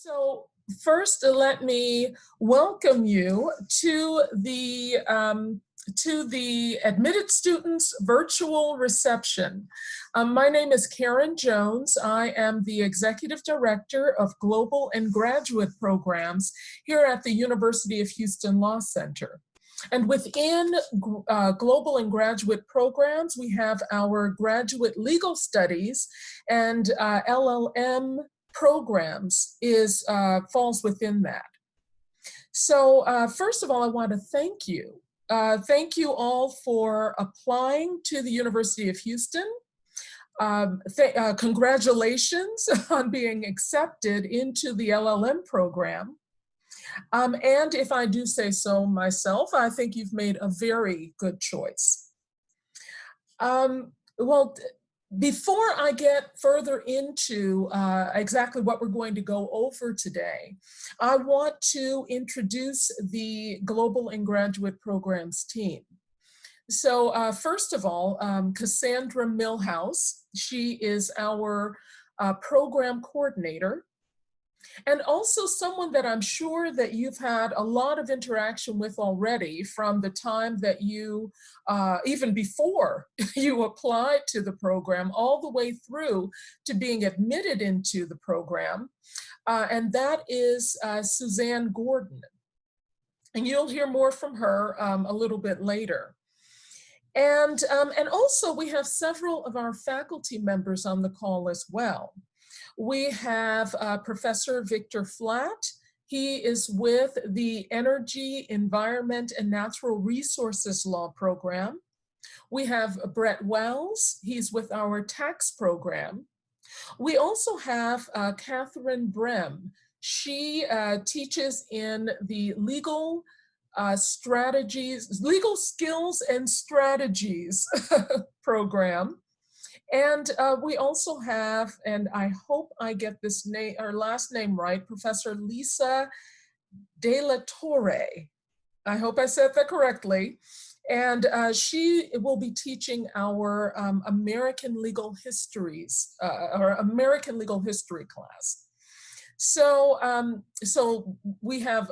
So first, let me welcome you to the admitted students virtual reception. My name is Karen Jones. I am the Executive Director of Global and Graduate Programs here at the University of Houston Law Center. And within global and graduate programs, we have our graduate legal studies and LLM programs falls within that. So first of all, I want to thank you. Thank you all for applying to the University of Houston. Congratulations on being accepted into the LLM program. And if I do say so myself, I think you've made a very good choice. Before I get further into exactly what we're going to go over today, I want to introduce the Global and Graduate Programs team. So first of all, Cassandra Millhouse, she is our program coordinator, and also someone that I'm sure that you've had a lot of interaction with already from the time that you, even before you applied to the program, all the way through to being admitted into the program. And that is Suzanne Gordon. And you'll hear more from her a little bit later. And also we have several of our faculty members on the call as well. We have Professor Victor Flatt. He is with the Energy, Environment, and Natural Resources Law program. We have Brett Wells. He's with our tax program. We also have Catherine Brem. She teaches in the legal legal skills and strategies program. And we also have, and I hope I get this name or last name right, Professor Lisa De La Torre. I hope I said that correctly. And she will be teaching our American Legal Histories, or American Legal History class. So, so we have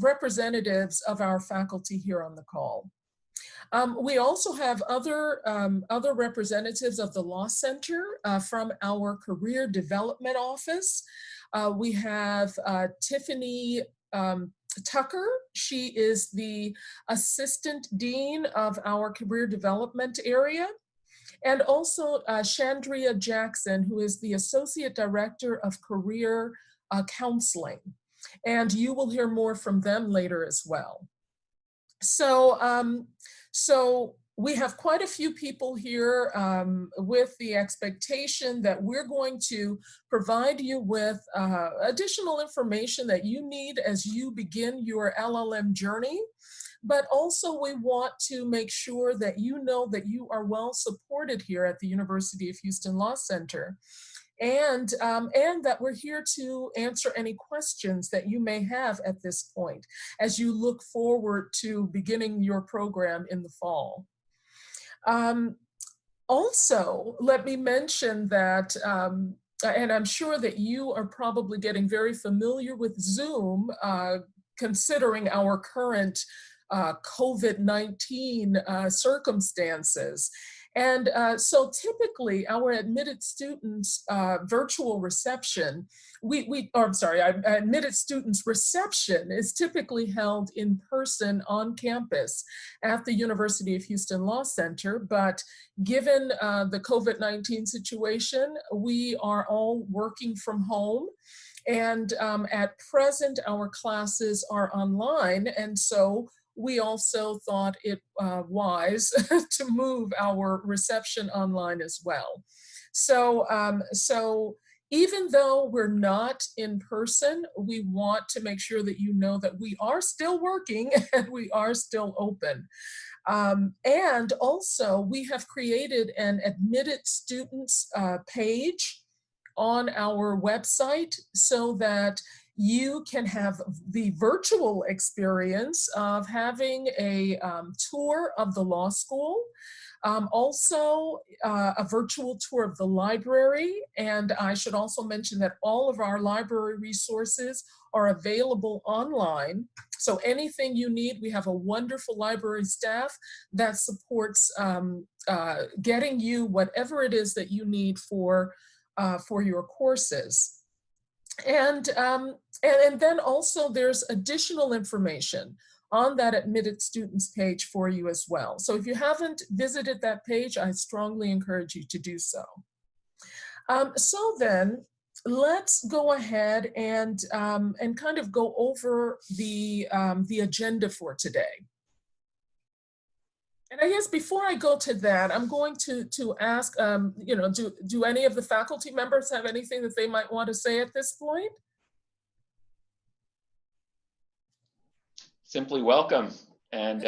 representatives of our faculty here on the call. We also have other representatives of the Law Center from our Career Development Office. We have Tiffany Tucker. She is the Assistant Dean of our Career Development area. And also Chandria Jackson, who is the Associate Director of Career Counseling. And you will hear more from them later as well. So, so we have quite a few people here with the expectation that we're going to provide you with additional information that you need as you begin your LLM journey. But also we want to make sure that you know that you are well supported here at the University of Houston Law Center. And that we're here to answer any questions that you may have at this point as you look forward to beginning your program in the fall. Also, let me mention that, and I'm sure that you are probably getting very familiar with Zoom, considering our current COVID-19 circumstances. And so typically our admitted students virtual reception, admitted students reception is typically held in person on campus at the University of Houston Law Center. But given the COVID-19 situation, we are all working from home. And at present, our classes are online. And so we also thought it wise to move our reception online as well. So, so even though we're not in person, we want to make sure that you know that we are still working and we are still open. And also we have created an admitted students page on our website so that you can have the virtual experience of having a tour of the law school. Also, a virtual tour of the library. And I should also mention that all of our library resources are available online. So anything you need, we have a wonderful library staff that supports getting you whatever it is that you need for your courses. And then also there's additional information on that admitted students page for you as well. So if you haven't visited that page, I strongly encourage you to do so. So then let's go ahead and kind of go over the agenda for today. And I guess before I go to that, I'm going to ask, you know, do any of the faculty members have anything that they might want to say at this point? Simply welcome. And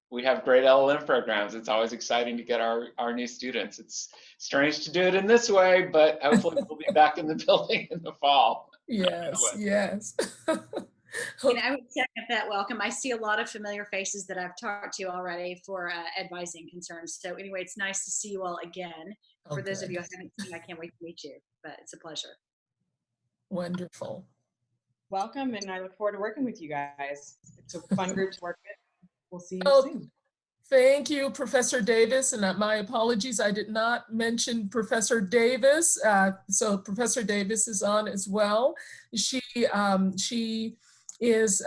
we have great LLM programs. It's always exciting to get our new students. It's strange to do it in this way, but hopefully we'll be back in the building in the fall. Yes, yes. And I would second that welcome. I see a lot of familiar faces that I've talked to already for advising concerns. So anyway, it's nice to see you all again. For those of you I haven't seen, I can't wait to meet you, but it's a pleasure. Wonderful. Welcome, and I look forward to working with you guys. It's a fun group to work with. We'll see you soon. Thank you, Professor Davis, and my apologies, I did not mention Professor Davis. So Professor Davis is on as well. She is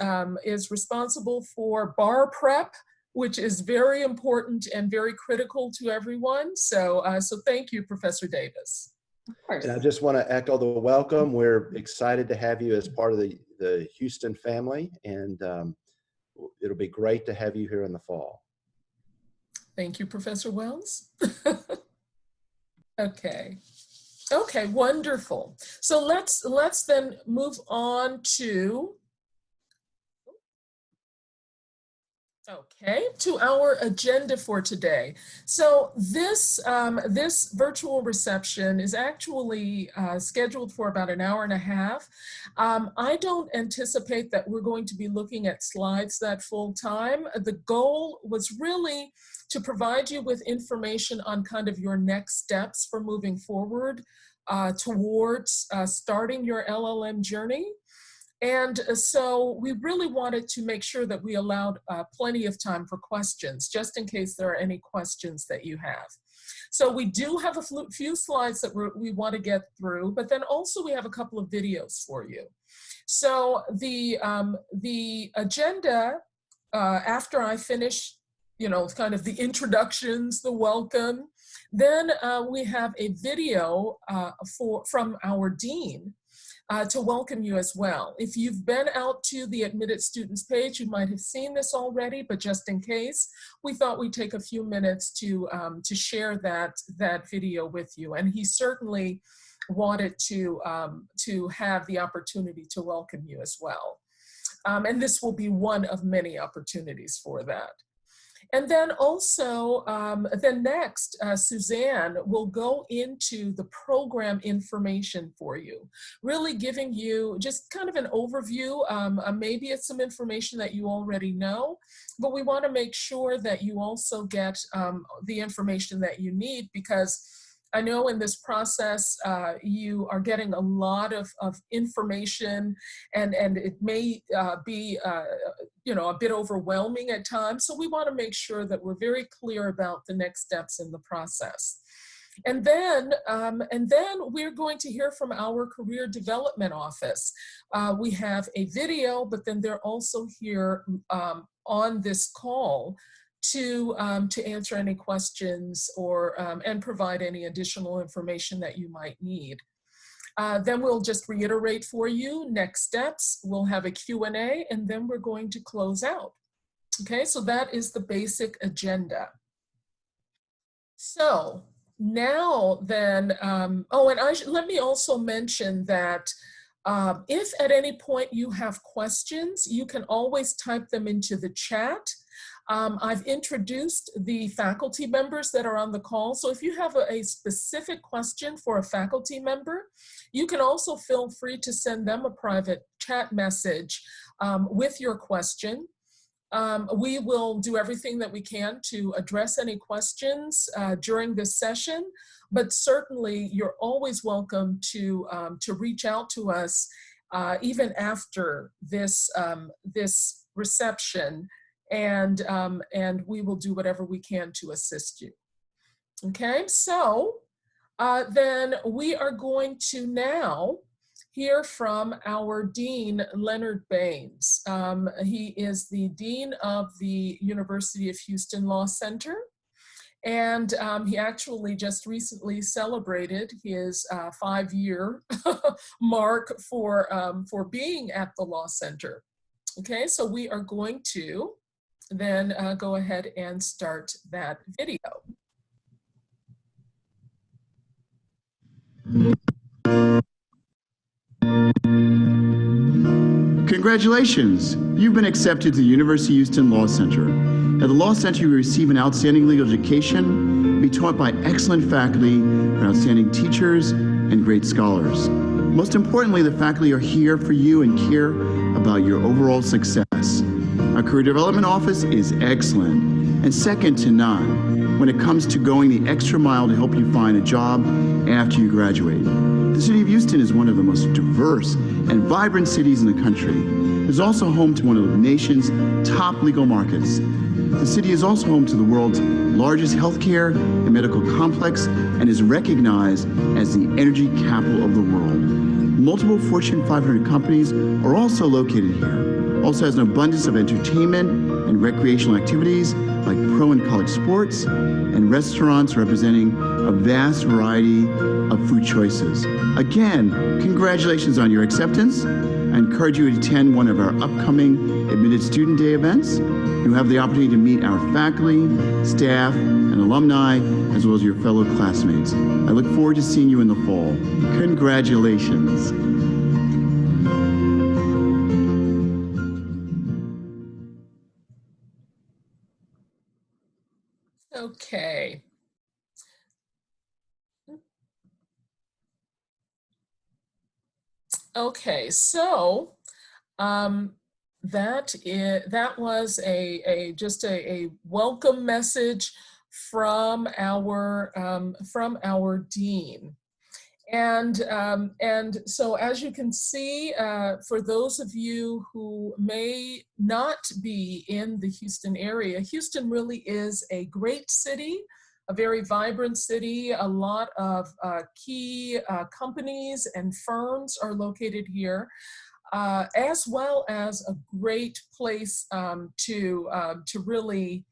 responsible for bar prep, which is very important and very critical to everyone. So, so thank you, Professor Davis. Of course. And I just want to echo the welcome. We're excited to have you as part of the Houston family, and it'll be great to have you here in the fall. Thank you, Professor Wells. Okay. Okay, wonderful. So let's then move on to our agenda for today. So this this virtual reception is actually scheduled for about an hour and a half. I don't anticipate that we're going to be looking at slides that full time. The goal was really to provide you with information on kind of your next steps for moving forward towards starting your LLM journey. And so we really wanted to make sure that we allowed plenty of time for questions, just in case there are any questions that you have. So we do have a few slides that we want to get through, but then also we have a couple of videos for you. So the agenda, after I finish, you know, kind of the introductions, the welcome, then we have a video from our dean to welcome you as well. If you've been out to the admitted students page, you might have seen this already, but just in case, we thought we'd take a few minutes to share that video with you. And he certainly wanted to have the opportunity to welcome you as well. And this will be one of many opportunities for that. And then also, then next, Suzanne will go into the program information for you, really giving you just kind of an overview. Maybe it's some information that you already know, but we want to make sure that you also get the information that you need, because I know in this process, you are getting a lot of information, and it may be you know, a bit overwhelming at times. So we want to make sure that we're very clear about the next steps in the process. And then we're going to hear from our Career Development Office. We have a video, but then they're also here on this call to answer any questions or and provide any additional information that you might need. Then we'll just reiterate for you next steps. We'll have a Q&A, and then we're going to close out. Okay, so that is the basic agenda. So now then, oh, and let me also mention that if at any point you have questions, you can always type them into the chat. I've introduced the faculty members that are on the call. So if you have a specific question for a faculty member, you can also feel free to send them a private chat message with your question. We will do everything that we can to address any questions during this session, but certainly you're always welcome to reach out to us even after this, this reception, and we will do whatever we can to assist you. Okay, so then we are going to now hear from our Dean, Leonard Baines. He is the Dean of the University of Houston Law Center, and he actually just recently celebrated his 5-year mark for being at the Law Center. Okay, so we are going to then go ahead and start that video. Congratulations! You've been accepted to the University of Houston Law Center. At the Law Center, you receive an outstanding legal education, be taught by excellent faculty, and outstanding teachers, and great scholars. Most importantly, the faculty are here for you and care about your overall success. Our Career Development Office is excellent and second to none when it comes to going the extra mile to help you find a job after you graduate. The city of Houston is one of the most diverse and vibrant cities in the country. It is also home to one of the nation's top legal markets. The city is also home to the world's largest healthcare and medical complex and is recognized as the energy capital of the world. Multiple Fortune 500 companies are also located here. Also has an abundance of entertainment and recreational activities like pro and college sports and restaurants representing a vast variety of food choices. Again, congratulations on your acceptance. I encourage you to attend one of our upcoming Admitted Student Day events. You'll have the opportunity to meet our faculty, staff, and alumni, as well as your fellow classmates. I look forward to seeing you in the fall. Congratulations. Okay. Okay, so that was just a welcome message from our dean. And so as you can see, for those of you who may not be in the Houston area, Houston really is a great city, a very vibrant city. A lot of key companies and firms are located here, as well as a great place to really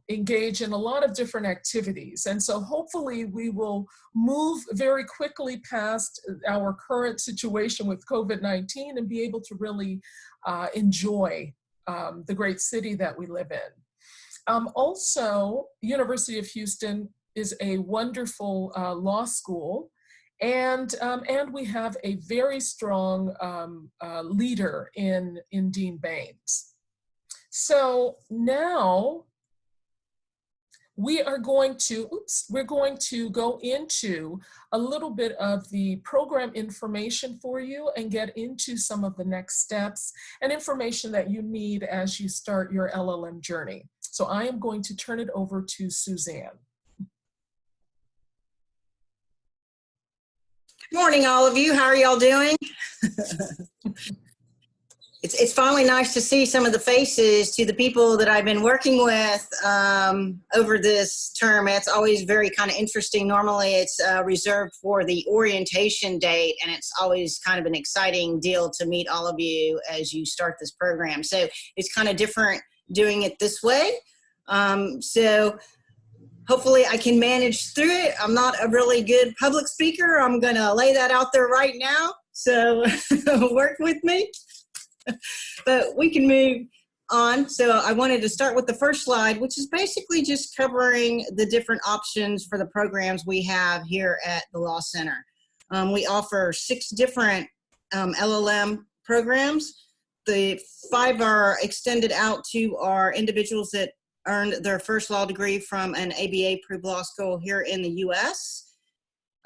engage in a lot of different activities. And so hopefully we will move very quickly past our current situation with COVID-19 and be able to really enjoy the great city that we live in. Also, University of Houston is a wonderful law school, and we have a very strong leader in Dean Baines. So now we're going to go into a little bit of the program information for you and get into some of the next steps and information that you need as you start your LLM journey. So I am going to turn it over to Suzanne. Good morning, all of you. How are y'all doing? It's finally nice to see some of the faces to the people that I've been working with over this term. It's always very kind of interesting. Normally it's reserved for the orientation date, and it's always kind of an exciting deal to meet all of you as you start this program. So it's kind of different doing it this way. So hopefully I can manage through it. I'm not a really good public speaker. I'm gonna lay that out there right now. So work with me. But we can move on. So I wanted to start with the first slide, which is basically just covering the different options for the programs we have here at the Law Center. We offer 6 different LLM programs. The 5 are extended out to our individuals that earned their first law degree from an ABA-approved law school here in the US.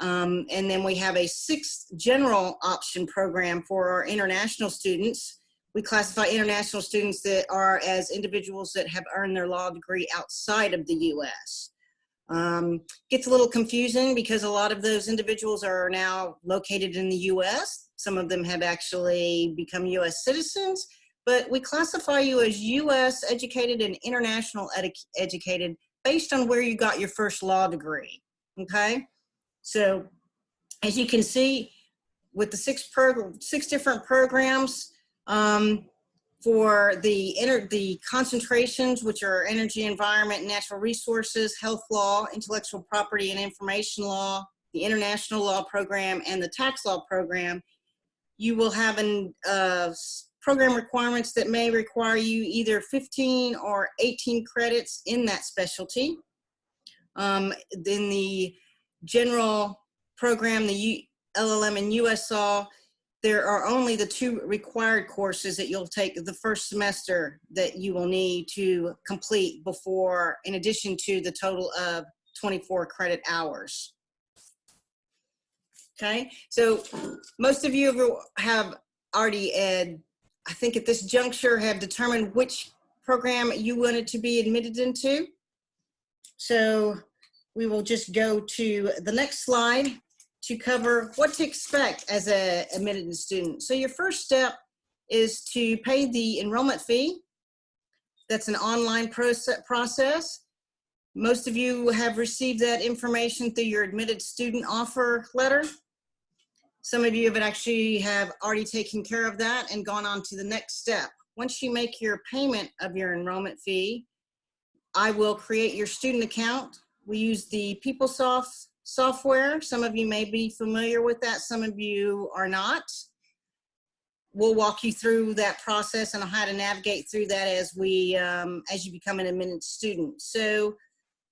And then we have a 6th general option program for our international students, we classify international students that are as individuals that have earned their law degree outside of the U.S. Gets a little confusing because a lot of those individuals are now located in the U.S. Some of them have actually become U.S. citizens, but we classify you as U.S. educated and international educated based on where you got your first law degree, okay? So as you can see, with the six different programs, for the concentrations, which are energy, environment, natural resources, health law, intellectual property and information law, the international law program, and the tax law program, you will have program requirements that may require you either 15 or 18 credits in that specialty. Then the general program, the LLM and US Law, there are only the 2 required courses that you'll take the first semester that you will need to complete before, in addition to the total of 24 credit hours. Okay, so most of you have already, I think at this juncture, have determined which program you wanted to be admitted into. So we will just go to the next slide to cover what to expect as a admitted student. So your first step is to pay the enrollment fee. That's an online process. Most of you have received that information through your admitted student offer letter. Some of you have already taken care of that and gone on to the next step. Once you make your payment of your enrollment fee, I will create your student account. We use the PeopleSoft software. Some of you may be familiar with that, some of you are not. We'll walk you through that process and how to navigate through that as you become an admitted student. So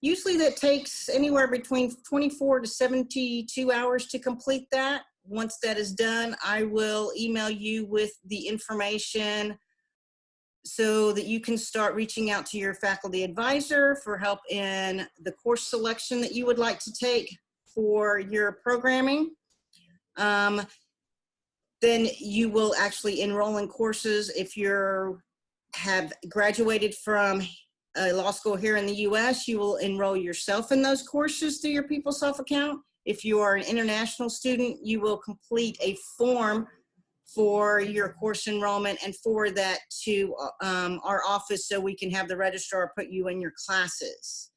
usually that takes anywhere between 24 to 72 hours to complete that. Once that is done, I will email you with the information so that you can start reaching out to your faculty advisor for help in the course selection that you would like to take for your programming. Then you will actually enroll in courses. If you have graduated from a law school here in the US, you will enroll yourself in those courses through your PeopleSoft account. If you are an international student, you will complete a form for your course enrollment and forward that to our office so we can have the registrar put you in your classes.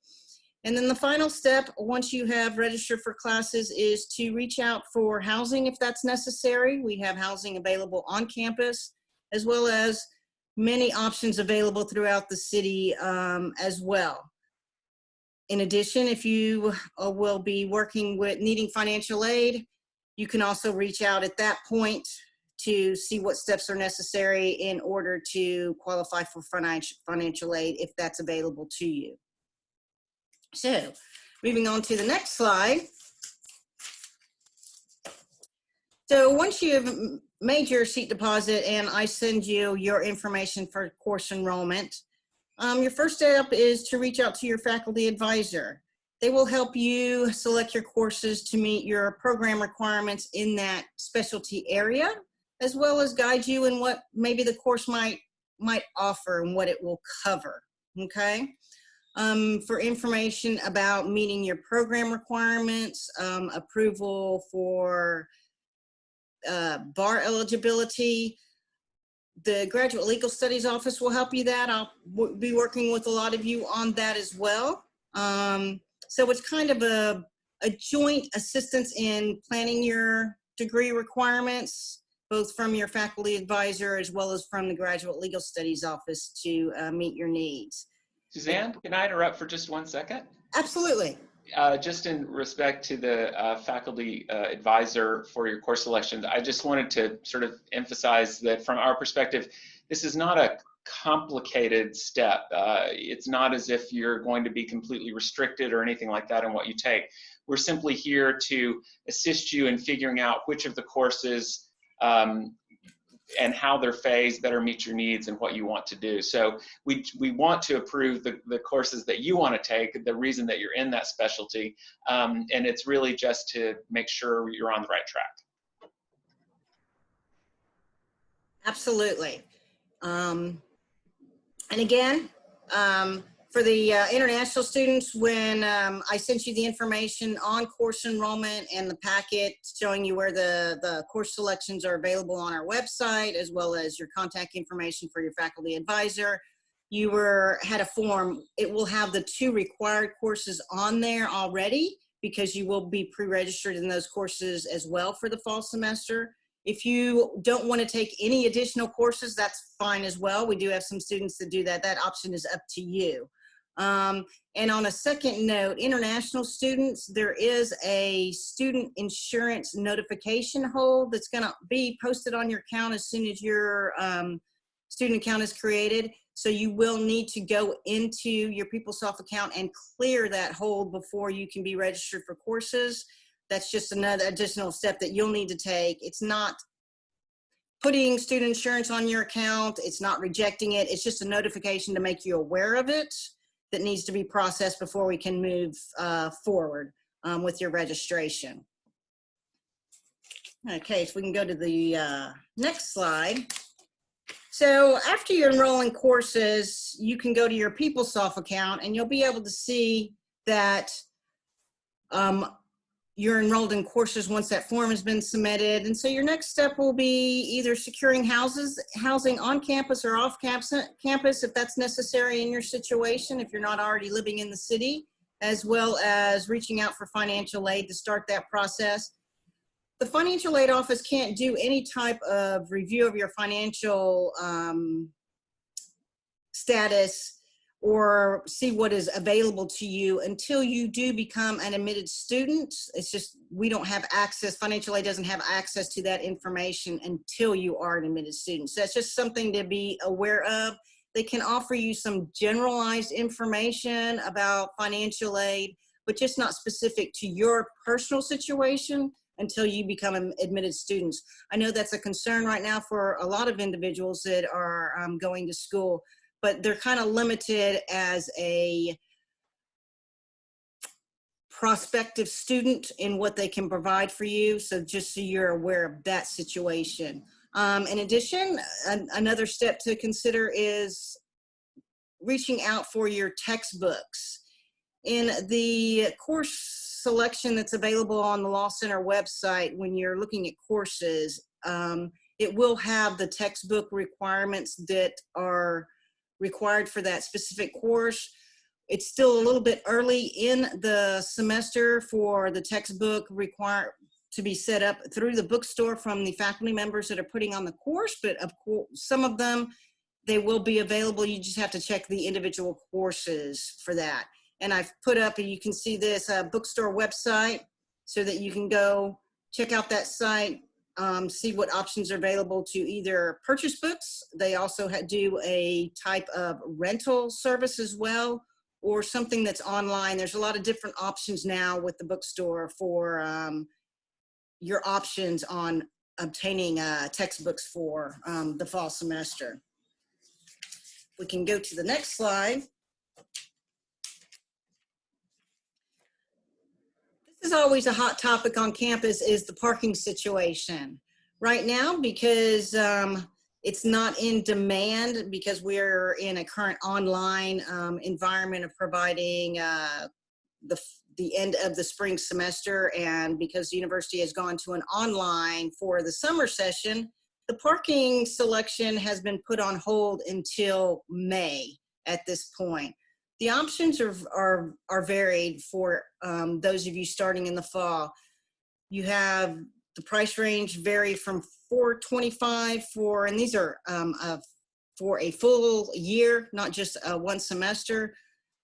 And then the final step, once you have registered for classes, is to reach out for housing if that's necessary. We have housing available on campus, as well as many options available throughout the city as well. In addition, if you will be working with needing financial aid, you can also reach out at that point to see what steps are necessary in order to qualify for financial aid if that's available to you. So, moving on to the next slide. So once you've made your seat deposit and I send you your information for course enrollment, your first step is to reach out to your faculty advisor. They will help you select your courses to meet your program requirements in that specialty area, as well as guide you in what maybe the course might offer and what it will cover, okay? For information about meeting your program requirements, approval for bar eligibility, the Graduate Legal Studies Office will help you that. I'll be working with a lot of you on that as well. So it's kind of a joint assistance in planning your degree requirements, both from your faculty advisor as well as from the Graduate Legal Studies Office to meet your needs. Suzanne, can I interrupt for just 1 second? Absolutely. Just in respect to the faculty advisor for your course selections, I just wanted to sort of emphasize that from our perspective, this is not a complicated step. It's not as if you're going to be completely restricted or anything like that in what you take. We're simply here to assist you in figuring out which of the courses and how they're phased better meet your needs and what you want to do. So we want to approve the courses that you want to take, the reason that you're in that specialty, and it's really just to make sure you're on the right track. Absolutely. And again, for the international students, when I sent you the information on course enrollment and the packet showing you where the course selections are available on our website, as well as your contact information for your faculty advisor, you had a form. It will have the 2 required courses on there already, because you will be pre-registered in those courses as well for the fall semester. If you don't want to take any additional courses, that's fine as well. We do have some students that do that. That option is up to you. And on a second note, international students, there is a student insurance notification hold that's going to be posted on your account as soon as your student account is created. So you will need to go into your PeopleSoft account and clear that hold before you can be registered for courses. That's just another additional step that you'll need to take. It's not putting student insurance on your account. It's not rejecting it. It's just a notification to make you aware of it that needs to be processed before we can move forward with your registration. Okay, so we can go to the next slide. So after you enroll in courses, you can go to your PeopleSoft account and you'll be able to see that you're enrolled in courses once that form has been submitted. And so your next step will be either securing housing on campus or off campus if that's necessary in your situation, if you're not already living in the city, as well as reaching out for financial aid to start that process. The financial aid office can't do any type of review of your financial status or see what is available to you until you do become an admitted student. It's just, we don't have access, financial aid doesn't have access to that information until you are an admitted student. So that's just something to be aware of. They can offer you some generalized information about financial aid, but just not specific to your personal situation until you become admitted students. I know that's a concern right now for a lot of individuals that are going to school, but they're kind of limited as a prospective student in what they can provide for you. So just so you're aware of that situation. In addition, another step to consider is reaching out for your textbooks. In the course selection that's available on the Law Center website, when you're looking at courses, it will have the textbook requirements that are required for that specific course. It's still a little bit early in the semester for the textbook to be set up through the bookstore from the faculty members that are putting on the course, but of course, some of them, they will be available. You just have to check the individual courses for that. And I've put up, and you can see this bookstore website so that you can go check out that site, see what options are available to either purchase books. They also do a type of rental service as well, or something that's online. There's a lot of different options now with the bookstore for your options on obtaining textbooks for the fall semester. We can go to the next slide. This is always a hot topic on campus, is the parking situation. Right now, because it's not in demand, because we're in a current online environment of providing the end of the spring semester, and because the university has gone to an online for the summer session, the parking selection has been put on hold until May at this point. The options are varied for those of you starting in the fall. You have the price range vary from $425 for, and these are for a full year, not just one semester.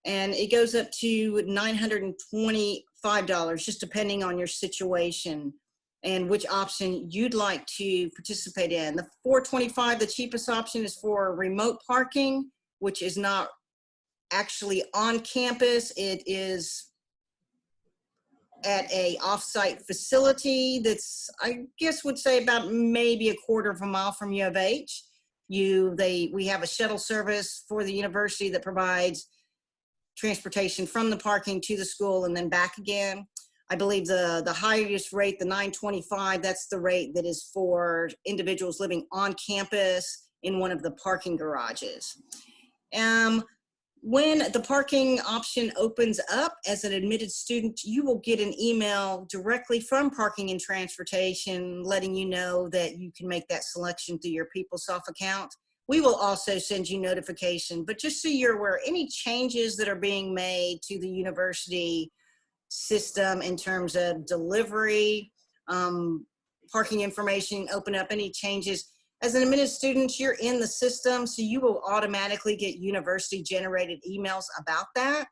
And it goes up to $925, just depending on your situation and which option you'd like to participate in. The $425, the cheapest option, is for remote parking, which is not actually on campus. It is at a off-site facility that's, I guess, would say about maybe a quarter of a mile from U of H. We have a shuttle service for the university that provides transportation from the parking to the school and then back again. I believe the highest rate, the $925, that's the rate that is for individuals living on campus in one of the parking garages. When the parking option opens up as an admitted student, you will get an email directly from Parking and Transportation letting you know that you can make that selection through your PeopleSoft account. We will also send you notification, but just so you're aware, any changes that are being made to the university system in terms of delivery, parking information, open up any changes. As an admitted student, you're in the system, so you will automatically get university generated emails about that.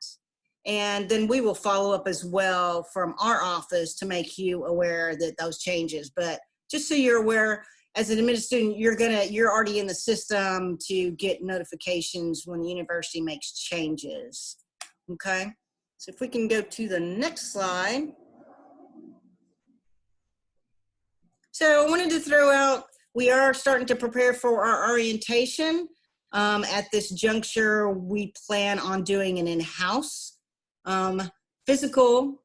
And then we will follow up as well from our office to make you aware that those changes. But just so you're aware, as an admitted student, you're already in the system to get notifications when the university makes changes. Okay, so if we can go to the next slide. So I wanted to throw out, we are starting to prepare for our orientation. At this juncture, we plan on doing an in-house physical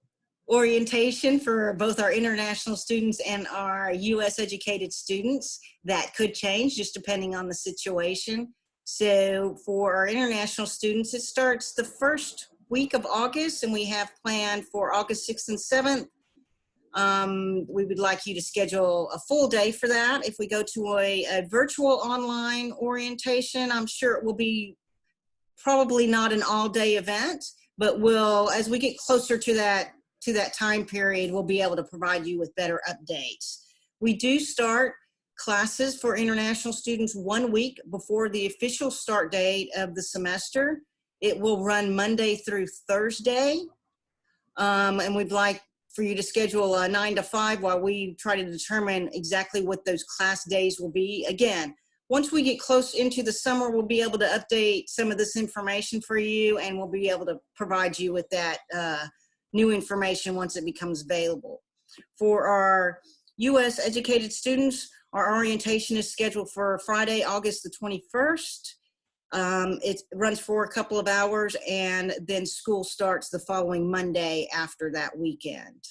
orientation for both our international students and our US educated students. That could change just depending on the situation. So for our international students, it starts the first week of August, and we have planned for August 6th and 7th. We would like you to schedule a full day for that. If we go to a virtual online orientation, I'm sure it will be probably not an all-day event, but as we get closer to that time period, we'll be able to provide you with better updates. We do start classes for international students 1 week before the official start date of the semester. It will run Monday through Thursday, and we'd like for you to schedule a 9 to 5 while we try to determine exactly what those class days will be. Again, once we get close into the summer, we'll be able to update some of this information for you, and we'll be able to provide you with that new information once it becomes available. For our US educated students, our orientation is scheduled for Friday, August the 21st. It runs for a couple of hours, and then school starts the following Monday after that weekend.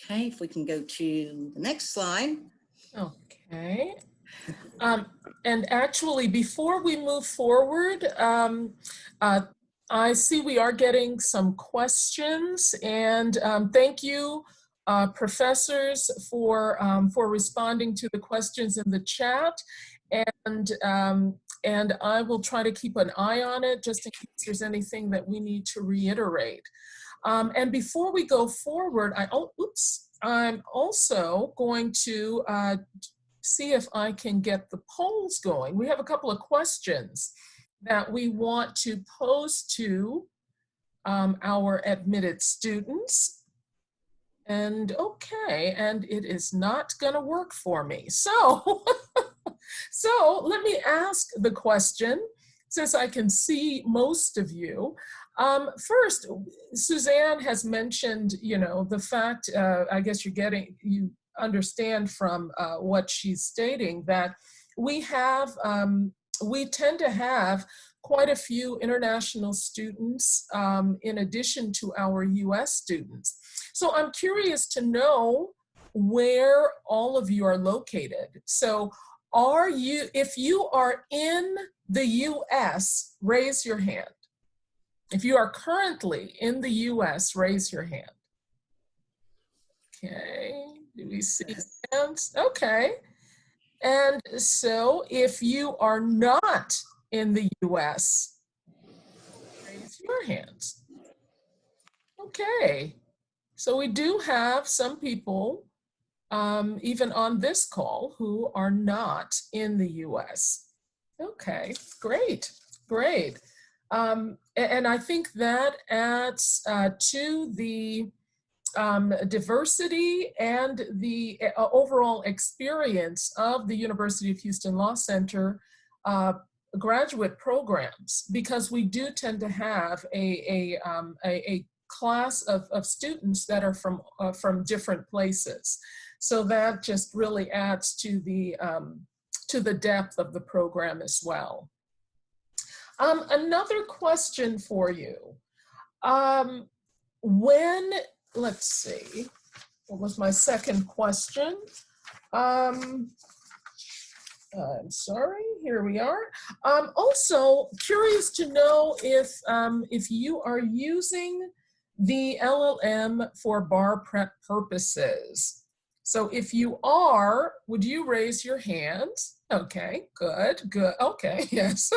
Okay, if we can go to the next slide. Okay. And actually, before we move forward, I see we are getting some questions, and thank you, professors, for responding to the questions in the chat. And I will try to keep an eye on it just in case there's anything that we need to reiterate. And before we go forward, I'm also going to see if I can get the polls going. We have a couple of questions that we want to pose to our admitted students. And okay, and it is not gonna work for me. So, so let me ask the question, since I can see most of you. First, Suzanne has mentioned, the fact, I guess you understand from what she's stating that we tend to have quite a few international students in addition to our US students. So I'm curious to know where all of you are located. So if you are in the US, raise your hand. If you are currently in the US, raise your hand. Okay, do we see hands? Okay. And so if you are not in the US, raise your hands. Okay. So we do have some people, even on this call, who are not in the US. Okay, great, great. And I think that adds to the diversity and the overall experience of the University of Houston Law Center graduate programs, because we do tend to have a class of students that are from different places. So that just really adds to the depth of the program as well. Another question for you. Let's see, what was my second question? I'm sorry, here we are. Also, curious to know if you are using the LLM for bar prep purposes. So if you are, would you raise your hand? Okay, good, good. Okay, yes.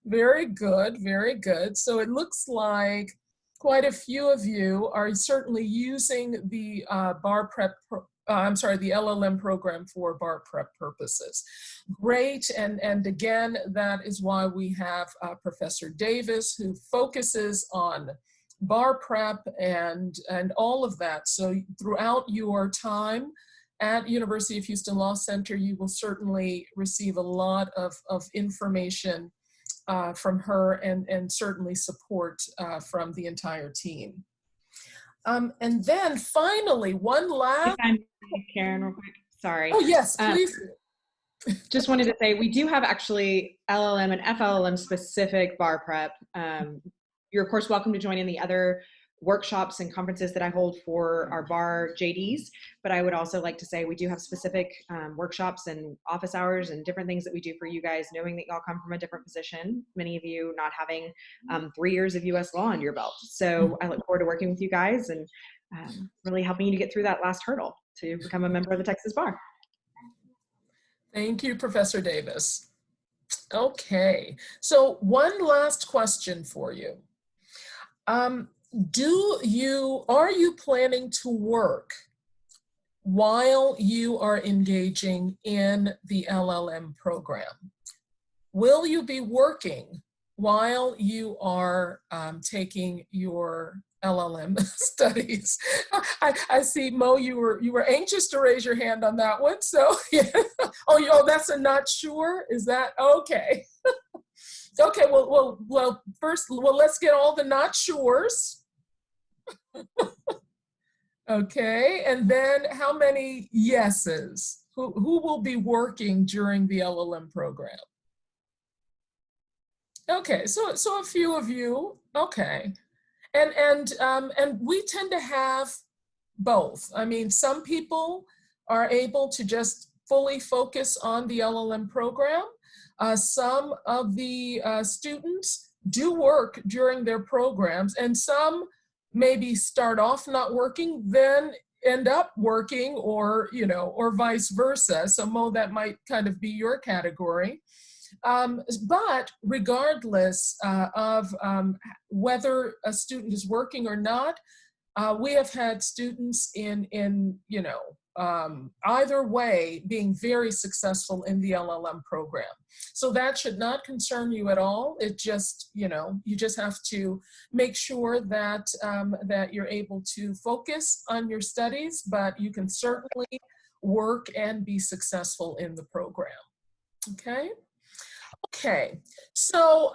Very good, very good. So it looks like quite a few of you are certainly using the the LLM program for bar prep purposes. Great, and again, that is why we have Professor Davis, who focuses on bar prep and all of that. So throughout your time at University of Houston Law Center, you will certainly receive a lot of information from her and certainly support from the entire team. And then finally, one last. Karen, real quick. Sorry. Oh, yes, please. Just wanted to say, we do have actually LLM and FLLM specific bar prep. You're of course welcome to join in the other workshops and conferences that I hold for our bar JDs, but I would also like to say we do have specific workshops and office hours and different things that we do for you guys, knowing that y'all come from a different position, many of you not having 3 years of US law under your belt. So I look forward to working with you guys and really helping you to get through that last hurdle to become a member of the Texas Bar. Thank you, Professor Davis. Okay, so one last question for you. Are you planning to work while you are engaging in the LLM program? Will you be working while you are taking your LLM studies? I see, Mo, you were anxious to raise your hand on that one. So, yeah. Oh, that's a not sure? Is that okay? Okay, well, first, let's get all the not sures. Okay, and then how many yeses? Who will be working during the LLM program? Okay, so a few of you. Okay, and we tend to have both. I mean, some people are able to just fully focus on the LLM program. Some of the students do work during their programs, and some maybe start off not working, then end up working, or vice versa. So Mo, that might kind of be your category. But regardless of whether a student is working or not, we have had students in either way being very successful in the LLM program. So that should not concern you at all. It just, you just have to make sure that, that you're able to focus on your studies, but you can certainly work and be successful in the program. Okay? Okay, so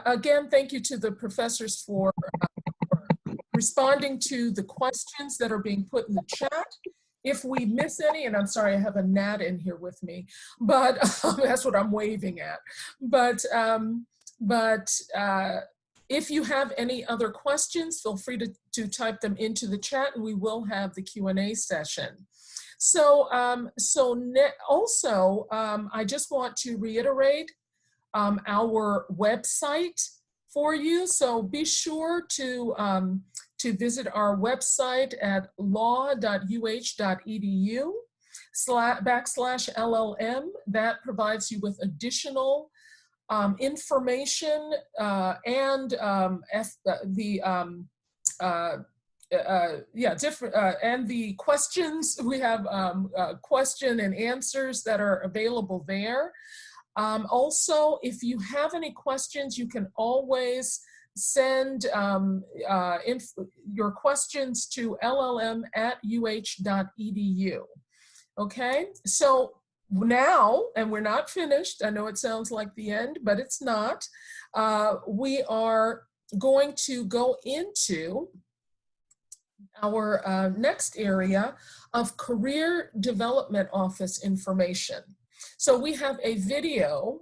again, thank you to the professors for responding to the questions that are being put in the chat. If we miss any, and I'm sorry, I have a gnat in here with me, but that's what I'm waving at. But if you have any other questions, feel free to type them into the chat, and we will have the Q&A session. So, also, I just want to reiterate our website for you. So be sure to visit our website at law.uh.edu/LLM. That provides you with additional information and the questions. We have question and answers that are available there. Also, if you have any questions, you can always send your questions to llm@uh.edu. Okay, so now, and we're not finished, I know it sounds like the end, but it's not. We are going to go into our next area of Career Development Office information. So we have a video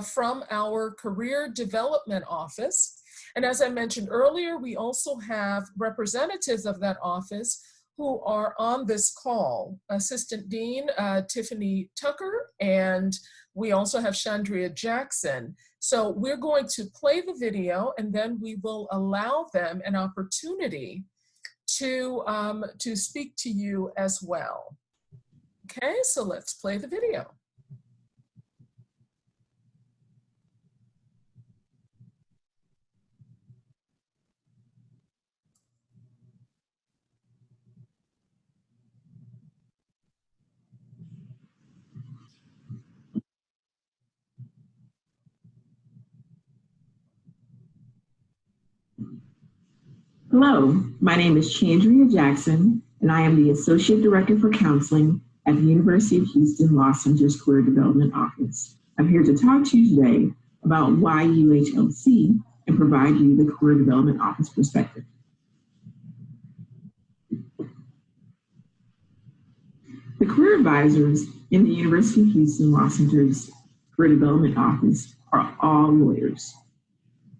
from our Career Development Office. And as I mentioned earlier, we also have representatives of that office who are on this call. Assistant Dean Tiffany Tucker, and we also have Chandria Jackson. So we're going to play the video, and then we will allow them an opportunity to speak to you as well. Okay, so let's play the video. Hello, my name is Chandria Jackson, and I am the Associate Director for Counseling at the University of Houston Law Center's Career Development Office. I'm here to talk to you today about YUHLC and provide you the Career Development Office perspective. The career advisors in the University of Houston Law Center's Career Development Office are all lawyers.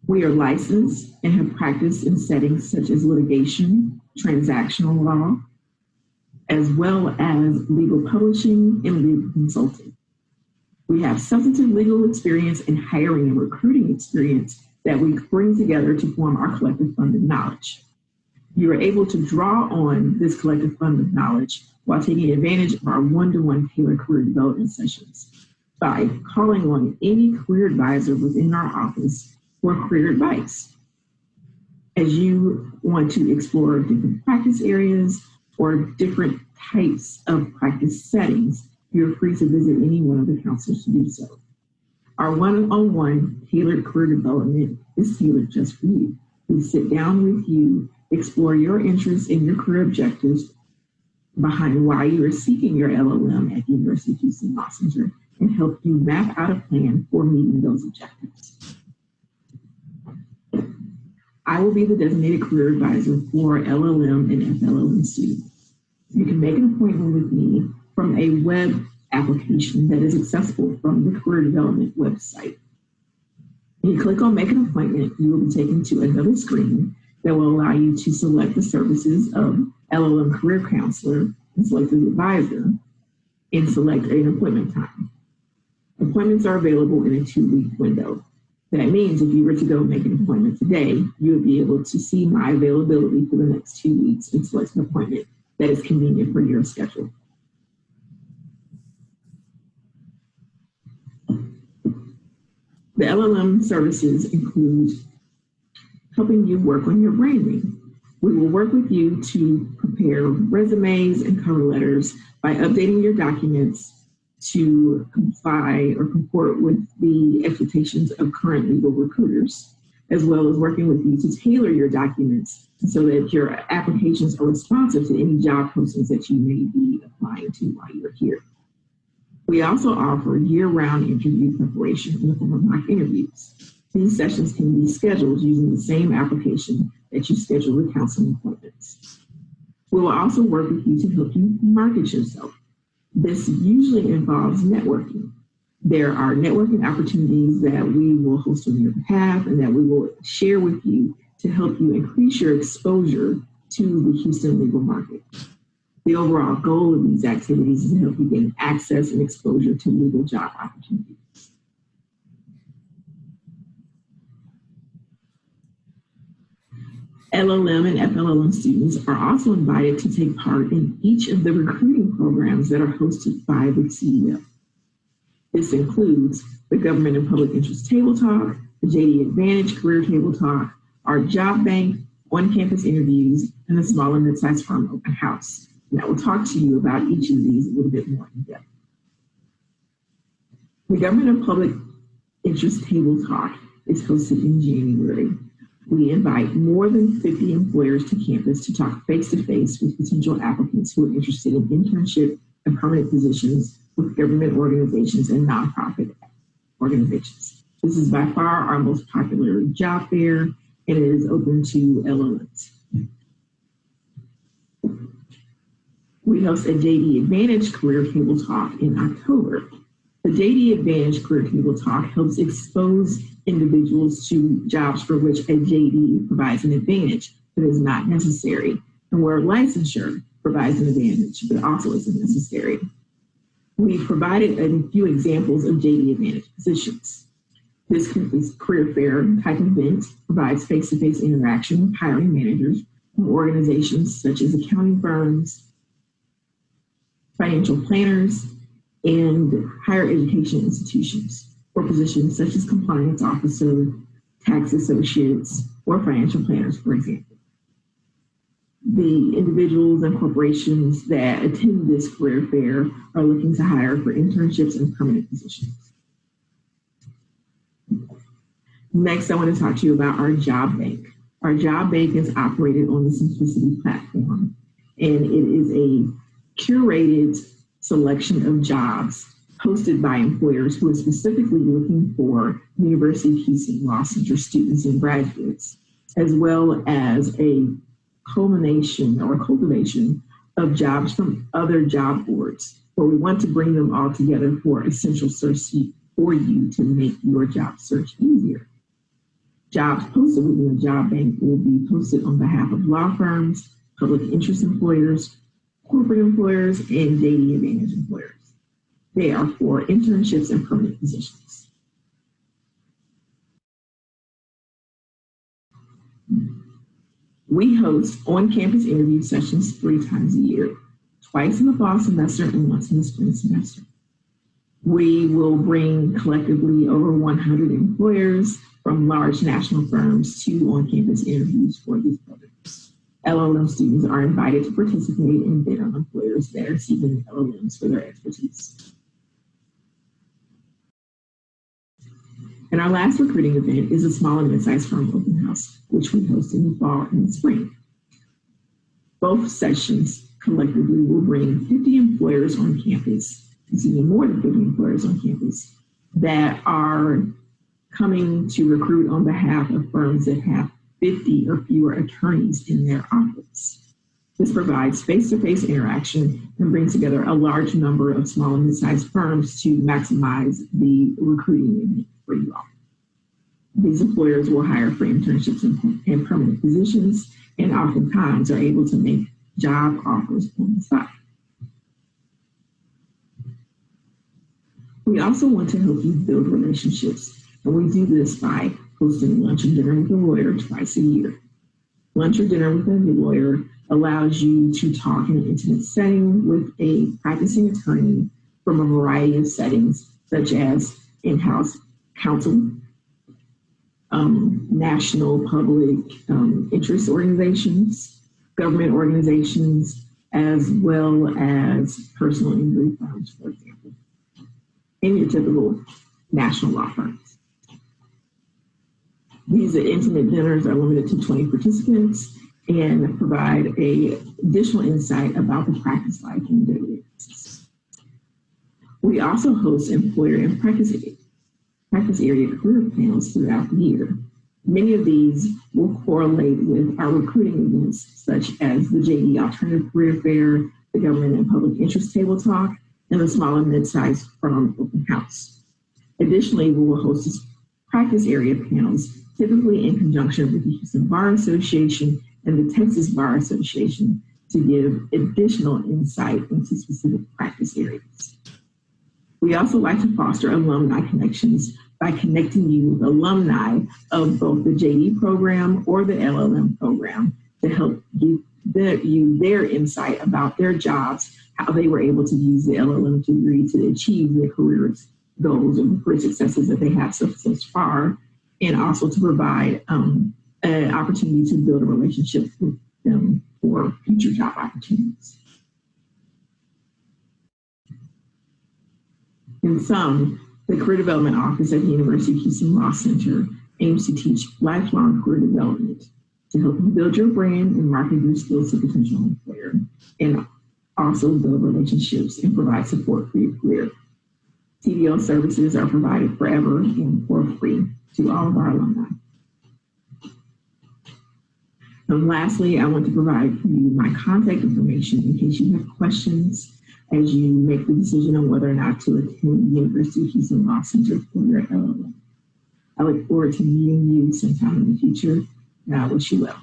We are licensed and have practiced in settings such as litigation, transactional law, as well as legal publishing and legal consulting. We have substantive legal experience and hiring and recruiting experience that we bring together to form our collective fund of knowledge. You are able to draw on this collective fund of knowledge while taking advantage of our one-to-one tailored career development sessions by calling on any career advisor within our office for career advice. As you want to explore different practice areas or different types of practice settings, you're free to visit any one of the counselors to do so. Our one-on-one tailored career development is tailored just for you. We sit down with you, explore your interests and your career objectives behind why you are seeking your LLM at the University of Houston Law Center, and help you map out a plan for meeting those objectives. I will be the designated career advisor for LLM and FLLM students. You can make an appointment with me from a web application that is accessible from the Career Development website. When you click on Make an Appointment, you will be taken to another screen that will allow you to select the services of LLM Career Counselor and select an advisor and select an appointment time. Appointments are available in a 2-week window. That means if you were to go make an appointment today, you would be able to see my availability for the next 2 weeks and select an appointment that is convenient for your schedule. The LLM services include helping you work on your branding. We will work with you to prepare resumes and cover letters by updating your documents to comply or comport with the expectations of current legal recruiters, as well as working with you to tailor your documents so that your applications are responsive to any job postings that you may be applying to while you're here. We also offer year-round interview preparation in the form of mock interviews. These sessions can be scheduled using the same application that you schedule with counseling appointments. We will also work with you to help you market yourself. This usually involves networking. There are networking opportunities that we will host on your behalf and that we will share with you to help you increase your exposure to the Houston legal market. The overall goal of these activities is to help you gain access and exposure to legal job opportunities. LLM and FLLM students are also invited to take part in each of the recruiting programs that are hosted by the CDO. This includes the Government and Public Interest Table Talk, the JD Advantage Career Table Talk, our Job Bank, on-campus interviews, and the Small and Mid-Sized Firm Open House. And I will talk to you about each of these a little bit more in depth. The Government and Public Interest Table Talk is hosted in January. We invite more than 50 employers to campus to talk face-to-face with potential applicants who are interested in internship and permanent positions with government organizations and nonprofit organizations. This is by far our most popular job fair, and it is open to LLMs. We host a JD Advantage Career Table Talk in October. The JD Advantage Career Table Talk helps expose individuals to jobs for which a JD provides an advantage that is not necessary, and where licensure provides an advantage, but also isn't necessary. We provided a few examples of JD Advantage positions. This career fair type event provides face-to-face interaction with hiring managers from organizations such as accounting firms, financial planners, and higher education institutions for positions such as compliance officer, tax associates, or financial planners, for example. The individuals and corporations that attend this career fair are looking to hire for internships and permanent positions. Next, I want to talk to you about our job bank. Our job bank is operated on the Simplicity platform, and it is a curated selection of jobs posted by employers who are specifically looking for University of Houston Law Center students and graduates, as well as a culmination or cultivation of jobs from other job boards, where we want to bring them all together for a central search for you to make your job search easier. Jobs posted within the job bank will be posted on behalf of law firms, public interest employers, corporate employers, and JD Advantage employers. They are for internships and permanent positions. We host on-campus interview sessions 3 times a year, twice in the fall semester and once in the spring semester. We will bring collectively over 100 employers from large national firms to on-campus interviews for these programs. LLM students are invited to participate and bid on employers that are seeking LLMs for their expertise. And our last recruiting event is a small and mid-sized firm open house, which we host in the fall and the spring. Both sessions collectively will bring 50 employers on campus, more than 50 employers on campus, that are coming to recruit on behalf of firms that have 50 or fewer attorneys in their office. This provides face-to-face interaction and brings together a large number of small and mid-sized firms to maximize the recruiting event for you all. These employers will hire for internships and permanent positions, and oftentimes are able to make job offers on the side. We also want to help you build relationships, and we do this by hosting lunch and dinner with a lawyer twice a year. Lunch or dinner with a lawyer allows you to talk in an intimate setting with a practicing attorney from a variety of settings, such as in-house counsel, national public interest organizations, government organizations, as well as personal injury firms, for example, and your typical national law firms. These intimate dinners are limited to 20 participants and provide additional insight about the practice life and daily basis. We also host employer and practice area career panels throughout the year. Many of these will correlate with our recruiting events, such as the JD Alternative Career Fair, the Government and Public Interest Table Talk, and the Small and Mid-Sized Firm Open House. Additionally, we will host practice area panels, typically in conjunction with the Houston Bar Association and the Texas Bar Association, to give additional insight into specific practice areas. We also like to foster alumni connections by connecting you with alumni of both the JD program or the LLM program to help give you their insight about their jobs, how they were able to use the LLM degree to achieve their career goals and career successes that they have so far, and also to provide an opportunity to build a relationship with them for future job opportunities. In sum, the Career Development Office at the University of Houston Law Center aims to teach lifelong career development to help you build your brand and market your skills to potential employer, and also build relationships and provide support for your career. TDL services are provided forever and for free to all of our alumni. And lastly, I want to provide for you my contact information in case you have questions as you make the decision on whether or not to attend the University of Houston Law Center for your LLM. I look forward to meeting you sometime in the future, and I wish you well.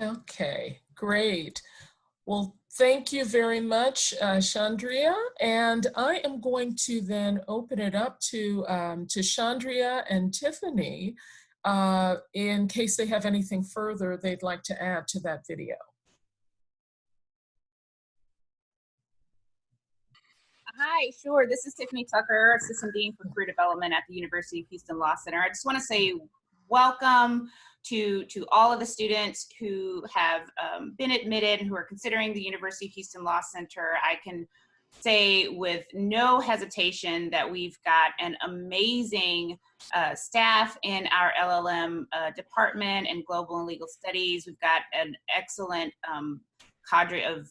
Okay, great. Well, thank you very much, Chandria. And I am going to then open it up to Chandria and Tiffany in case they have anything further they'd like to add to that video. Hi, sure. This is Tiffany Tucker, Assistant Dean for Career Development at the University of Houston Law Center. I just want to say welcome to all of the students who have been admitted and who are considering the University of Houston Law Center. I can say with no hesitation that we've got an amazing staff in our LLM department and global and legal studies. We've got an excellent cadre of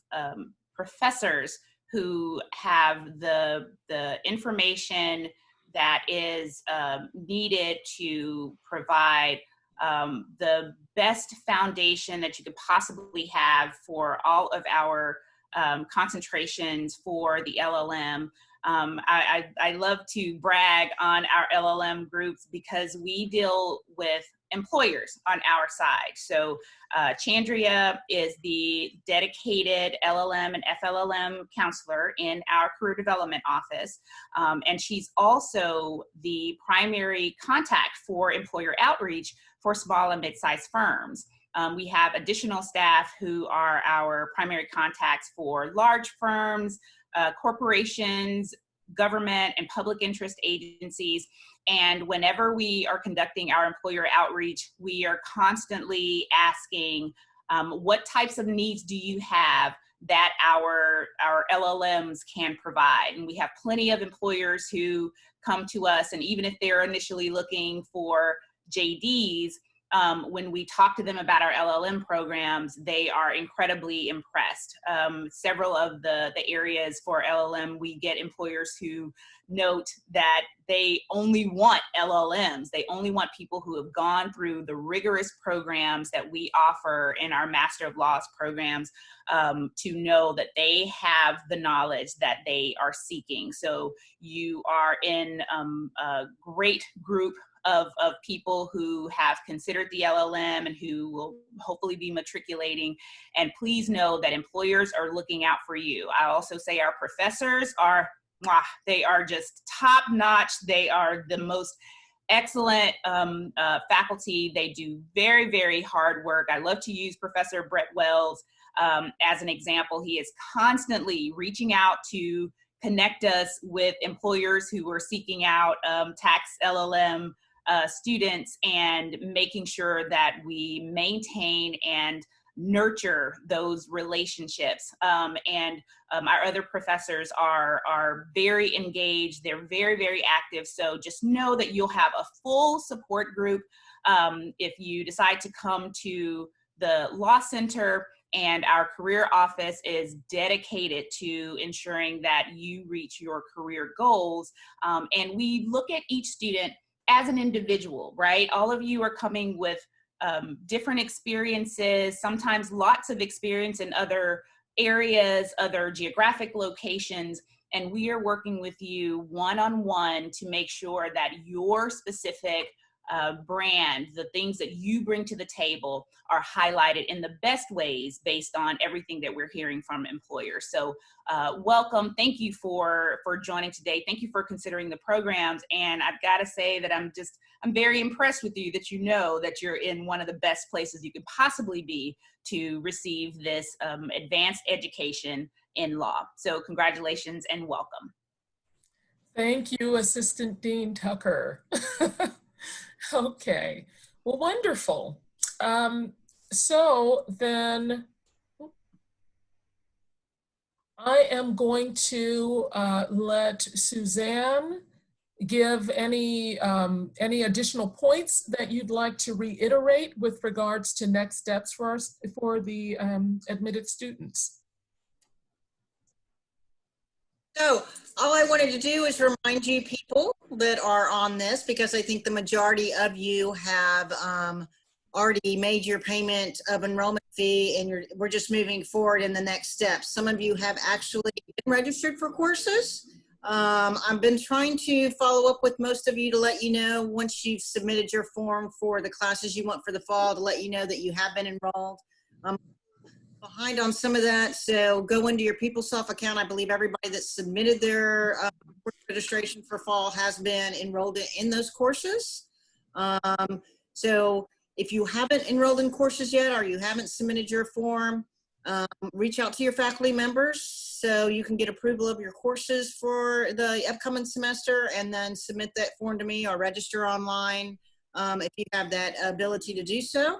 professors who have the information that is needed to provide the best foundation that you could possibly have for all of our concentrations for the LLM. I love to brag on our LLM groups because we deal with employers on our side. So Chandria is the dedicated LLM and FLLM counselor in our career development office. And she's also the primary contact for employer outreach for small and mid-sized firms. We have additional staff who are our primary contacts for large firms, corporations, government and public interest agencies. And whenever we are conducting our employer outreach, we are constantly asking, what types of needs do you have that our LLMs can provide? And we have plenty of employers who come to us, and even if they're initially looking for JDs, when we talk to them about our LLM programs, they are incredibly impressed. Several of the areas for LLM, we get employers who note that they only want LLMs. They only want people who have gone through the rigorous programs that we offer in our Master of Laws programs to know that they have the knowledge that they are seeking. So you are in a great group of people who have considered the LLM and who will hopefully be matriculating. And please know that employers are looking out for you. I also say our professors are, they are just top notch. They are the most excellent faculty. They do very, very hard work. I love to use Professor Brett Wells as an example. He is constantly reaching out to connect us with employers who are seeking out tax LLM students and making sure that we maintain and nurture those relationships. And our other professors are very engaged. They're very, very active. So just know that you'll have a full support group if you decide to come to the Law Center. And our career office is dedicated to ensuring that you reach your career goals. And we look at each student as an individual, right? All of you are coming with different experiences, sometimes lots of experience in other areas, other geographic locations, and we are working with you one-on-one to make sure that your specific brand, the things that you bring to the table, are highlighted in the best ways based on everything that we're hearing from employers. So welcome. Thank you for joining today. Thank you for considering the programs. And I've got to say that I'm very impressed with you, that you know that you're in one of the best places you could possibly be to receive this advanced education in law. So congratulations and welcome. Thank you, Assistant Dean Tucker. Okay, well, wonderful. So then I am going to let Suzanne give any additional points that you'd like to reiterate with regards to next steps for the admitted students. So all I wanted to do is remind you people that are on this, because I think the majority of you have already made your payment of enrollment fee, and we're just moving forward in the next steps. Some of you have actually been registered for courses. I've been trying to follow up with most of you to let you know once you've submitted your form for the classes you want for the fall, to let you know that you have been enrolled. behind on some of that, so go into your PeopleSoft account. I believe everybody that submitted their registration for fall has been enrolled in those courses. So if you haven't enrolled in courses yet, or you haven't submitted your form, reach out to your faculty members so you can get approval of your courses for the upcoming semester, and then submit that form to me or register online if you have that ability to do so.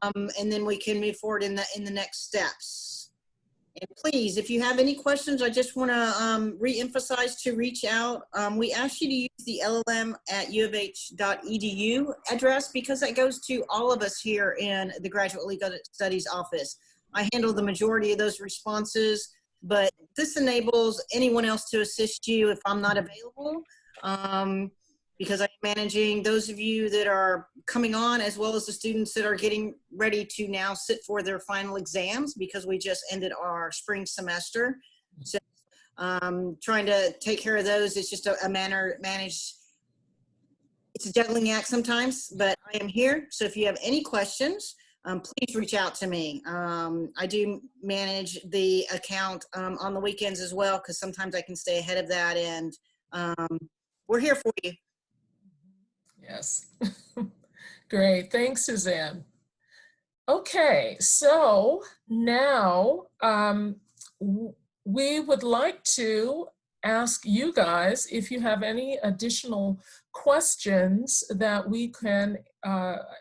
And then we can move forward in the next steps. And please, if you have any questions, I just want to re-emphasize to reach out. We ask you to use the llm@uofh.edu address, because that goes to all of us here in the Graduate Legal Studies office. I handle the majority of those responses, but this enables anyone else to assist you if I'm not available. Because I'm managing those of you that are coming on, as well as the students that are getting ready to now sit for their final exams, because we just ended our spring semester. So trying to take care of those, it's just it's a juggling act sometimes, but I am here. So if you have any questions, please reach out to me. I do manage the account on the weekends as well, because sometimes I can stay ahead of that, and we're here for you. Yes. Great. Thanks, Suzanne. Okay, so now we would like to ask you guys if you have any additional questions that we can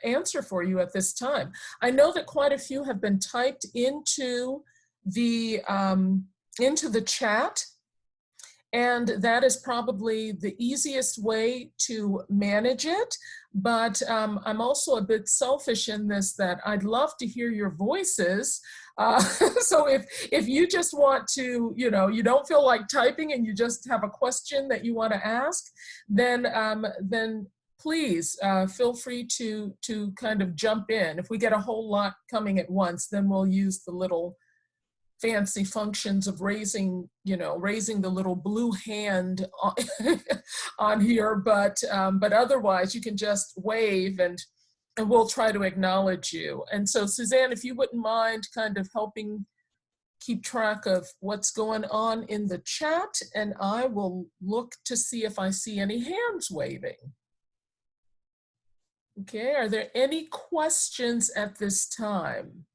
answer for you at this time. I know that quite a few have been typed into the chat, and that is probably the easiest way to manage it. But I'm also a bit selfish in this, that I'd love to hear your voices. So if you just want to, you don't feel like typing and you just have a question that you want to ask, then please feel free to kind of jump in. If we get a whole lot coming at once, then we'll use the little fancy functions of raising the little blue hand on here, but otherwise you can just wave and we'll try to acknowledge you. And so Suzanne, if you wouldn't mind kind of helping keep track of what's going on in the chat, and I will look to see if I see any hands waving. Okay, are there any questions at this time?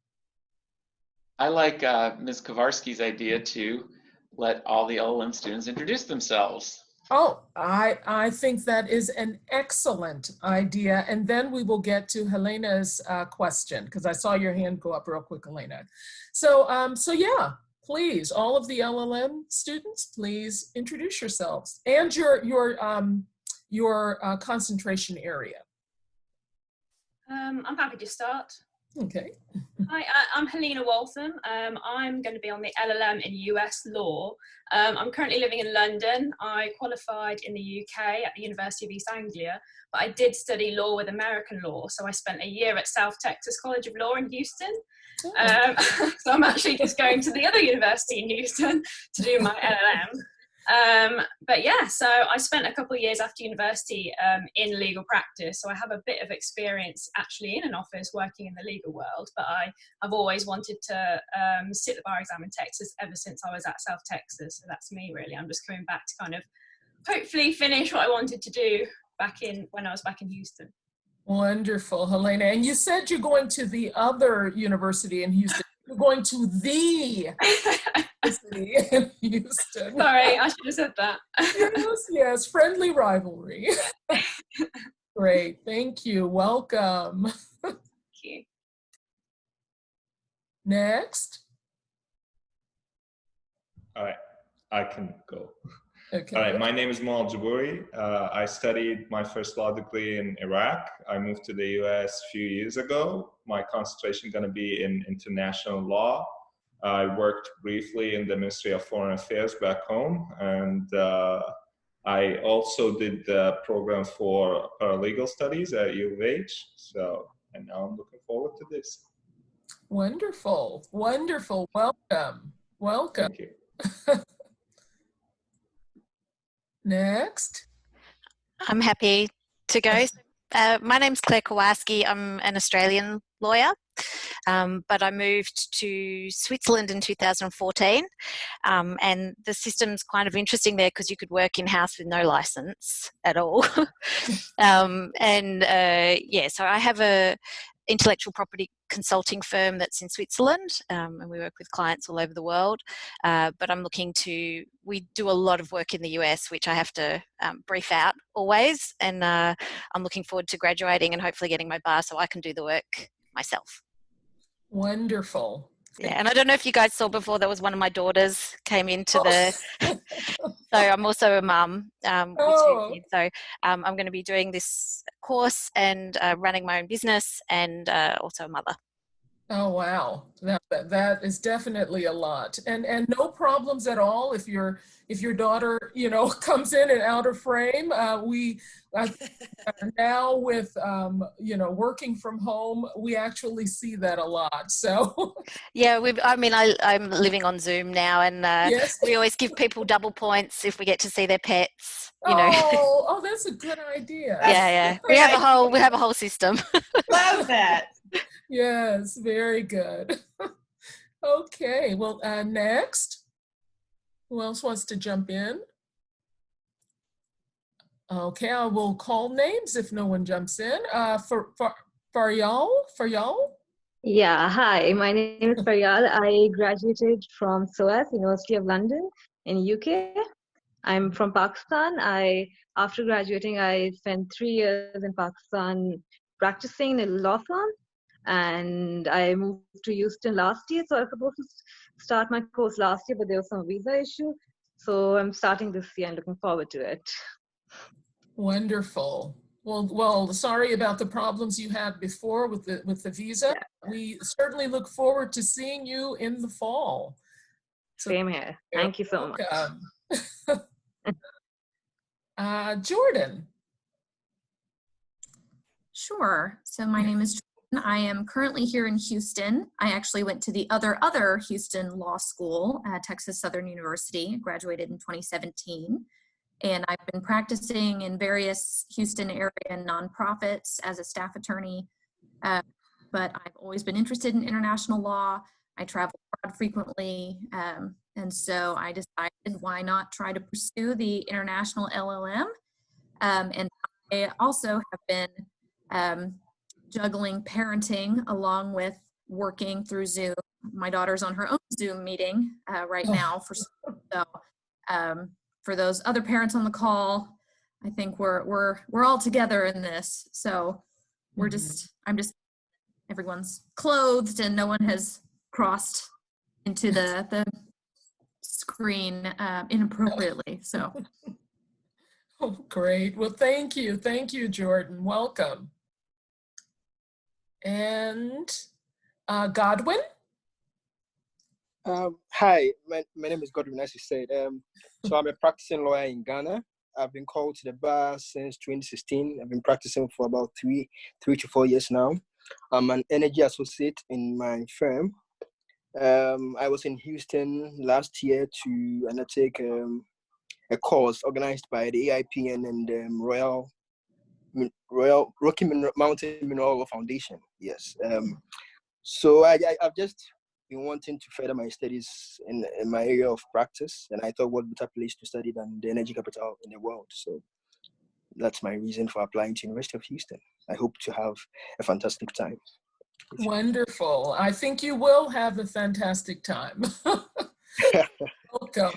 I like Ms. Kowarski's idea to let all the LLM students introduce themselves. Oh, I think that is an excellent idea. And then we will get to Helena's question, because I saw your hand go up real quick, Helena. So yeah, please, all of the LLM students, please introduce yourselves and your concentration area. I'm happy to start. Okay. Hi, I'm Helena Waltham. I'm going to be on the LLM in US law. I'm currently living in London. I qualified in the UK at the University of East Anglia, but I did study law with American law. So I spent a year at South Texas College of Law in Houston. So I'm actually just going to the other university in Houston to do my LLM. But yeah, so I spent a couple of years after university in legal practice, so I have a bit of experience actually in an office working in the legal world, but I've always wanted to sit the bar exam in Texas ever since I was at South Texas. So that's me really. I'm just coming back to kind of hopefully finish what I wanted to do when I was back in Houston. Wonderful, Helena. And you said you're going to the other university in Houston. You're going to the university in Houston. Sorry, I should have said that. Yes, friendly rivalry. Great, thank you. Welcome. Thank you. Next. All right, I can go. Okay. All right, my name is Moal Jabouri. I studied my first law degree in Iraq. I moved to the US a few years ago. My concentration is going to be in international law. I worked briefly in the Ministry of Foreign Affairs back home, and I also did the program for paralegal studies at U of H. And now I'm looking forward to this. Wonderful, wonderful. Welcome, welcome. Thank you. Next. I'm happy to go. My name's Claire Kowarski. I'm an Australian lawyer. But I moved to Switzerland in 2014, and the system's kind of interesting there because you could work in-house with no license at all. So I have a intellectual property consulting firm that's in Switzerland, and we work with clients all over the world. But we do a lot of work in the US, which I have to brief out always. And I'm looking forward to graduating and hopefully getting my bar so I can do the work myself. Wonderful. Yeah, and I don't know if you guys saw before, there was one of my daughters came into the, so I'm also a mum with 2 kids. So I'm going to be doing this course and running my own business and also a mother. Oh, wow. That is definitely a lot. And no problems at all if your daughter, comes in and out of frame. Now with, working from home, we actually see that a lot. So yeah, I'm living on Zoom now, and yes. We always give people double points if we get to see their pets. Oh, that's a good idea. Yeah. We have a whole system. Love that. Yes, very good. Okay, well, next. Who else wants to jump in? Okay, I will call names if no one jumps in. Faryal? Yeah, hi, my name is Faryal. I graduated from SOAS, University of London in UK. I'm from Pakistan. After graduating, I spent 3 years in Pakistan practicing in a law firm. And I moved to Houston last year, so I was supposed to start my course last year, but there was some visa issue. So I'm starting this year and looking forward to it. Wonderful. Well, sorry about the problems you had before with the visa. Yeah. We certainly look forward to seeing you in the fall. Same here. Thank you so much. Jordan. Sure. So my name is Jordan. I am currently here in Houston. I actually went to the other Houston Law School at Texas Southern University, graduated in 2017. And I've been practicing in various Houston area nonprofits as a staff attorney. But I've always been interested in international law. I travel abroad frequently. And so I decided, why not try to pursue the international LLM? And I also have been juggling parenting along with working through Zoom. My daughter's on her own Zoom meeting right now. For those other parents on the call, I think we're all together in this. So everyone's clothed and no one has crossed into the screen inappropriately. So. Oh, great. Well, thank you, Jordan. Welcome. And Godwin? Hi, my name is Godwin, as you said. So I'm a practicing lawyer in Ghana. I've been called to the bar since 2016. I've been practicing for about 3 to 4 years now. I'm an energy associate in my firm. I was in Houston last year to undertake a course organized by the AIPN and Royal Rocky Mountain Mineral Foundation. Yes. So I've just been wanting to further my studies in my area of practice, and I thought what better place to study than the energy capital in the world. So that's my reason for applying to University of Houston. I hope to have a fantastic time. Wonderful. I think you will have a fantastic time.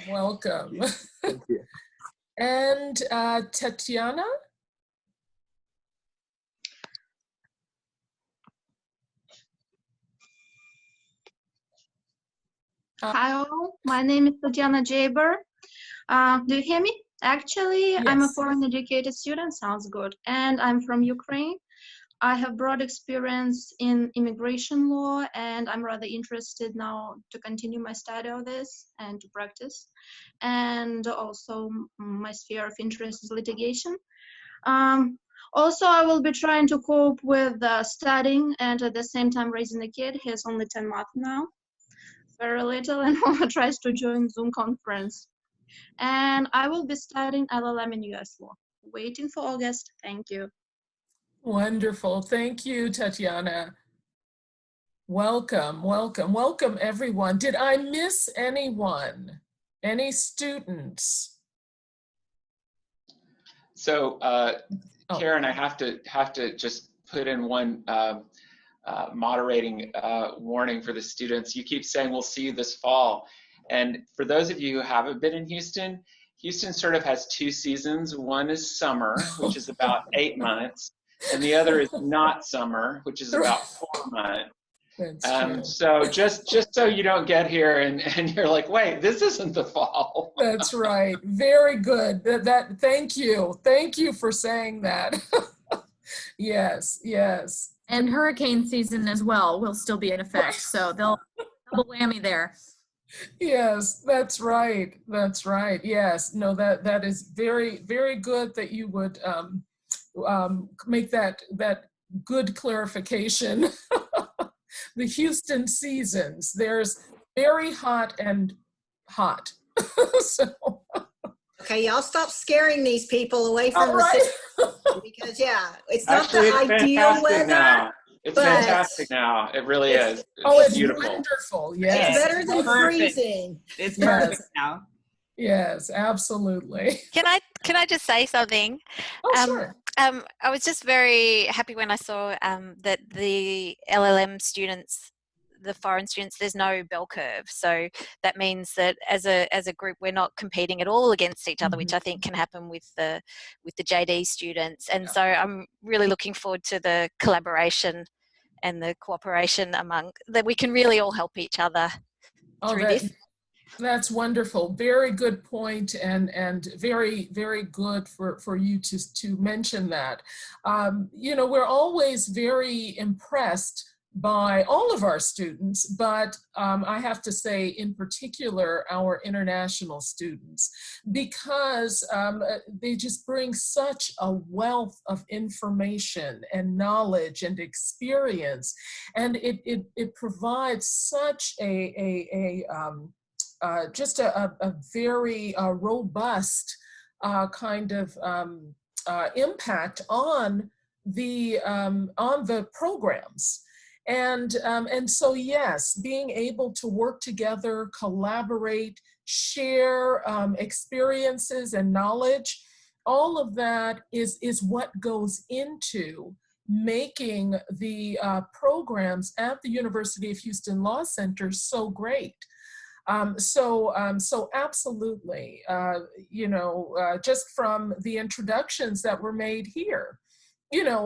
Welcome. Thank you. And Tatiana? Hi all, my name is Tatiana Jaber. Do you hear me? Actually, yes. I'm a foreign educated student, sounds good. And I'm from Ukraine. I have broad experience in immigration law, and I'm rather interested now to continue my study of this and to practice. And also my sphere of interest is litigation. Also, I will be trying to cope with studying and at the same time raising a kid. He is only 10 months now. Very little, and Mama tries to join Zoom conference. And I will be studying LLM in US law. Waiting for August. Thank you. Wonderful. Thank you, Tatiana. Welcome, welcome, welcome everyone. Did I miss anyone? Any students? So Karen, I have to just put in one moderating warning for the students. You keep saying we'll see you this fall. And for those of you who haven't been in Houston, Houston sort of has two seasons. One is summer, which is about 8 months, and the other is not summer, which is about 4 months. So just so you don't get here and you're like, wait, this isn't the fall. That's right. Very good. Thank you for saying that. Yes, yes. And hurricane season as well will still be in effect, so they'll double whammy there. Yes, that's right. That's right. Yes. No, that is very, very good that you would make that good clarification. The Houston seasons, there's very hot and hot. So. Okay, y'all stop scaring these people away from the city, because it's not Actually, the ideal weather. Now. It's fantastic now. It really is. It's beautiful. Wonderful. Yes. It's better than freezing. It's perfect now. Yes, absolutely. Can I just say something? Oh, sure. I was just very happy when I saw that the LLM students, the foreign students, there's no bell curve. So that means that as a group, we're not competing at all against each other, which I think can happen with the JD students. And so I'm really looking forward to the collaboration and the cooperation among that we can really all help each other through this. That's wonderful. Very good point, and very, very good for you to mention that. We're always very impressed by all of our students, but I have to say in particular our international students, because they just bring such a wealth of information and knowledge and experience, and it provides such just a very robust kind of impact on the programs. And so, yes, being able to work together, collaborate, share experiences and knowledge, all of that is what goes into making the programs at the University of Houston Law Center so great. So absolutely, just from the introductions that were made here,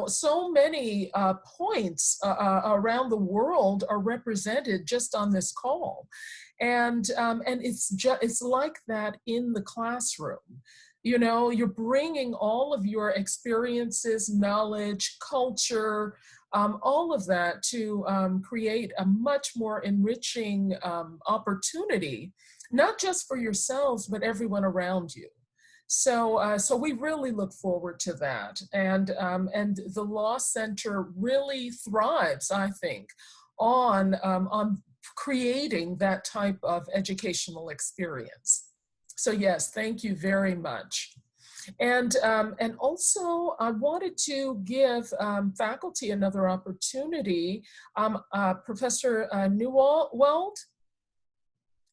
so many points around the world are represented just on this call, and it's like that in the classroom. You're bringing all of your experiences, knowledge, culture, all of that to create a much more enriching opportunity, not just for yourselves, but everyone around you. So we really look forward to that. And the Law Center really thrives, I think, on creating that type of educational experience. So yes, thank you very much. And also, I wanted to give faculty another opportunity. Professor Newald,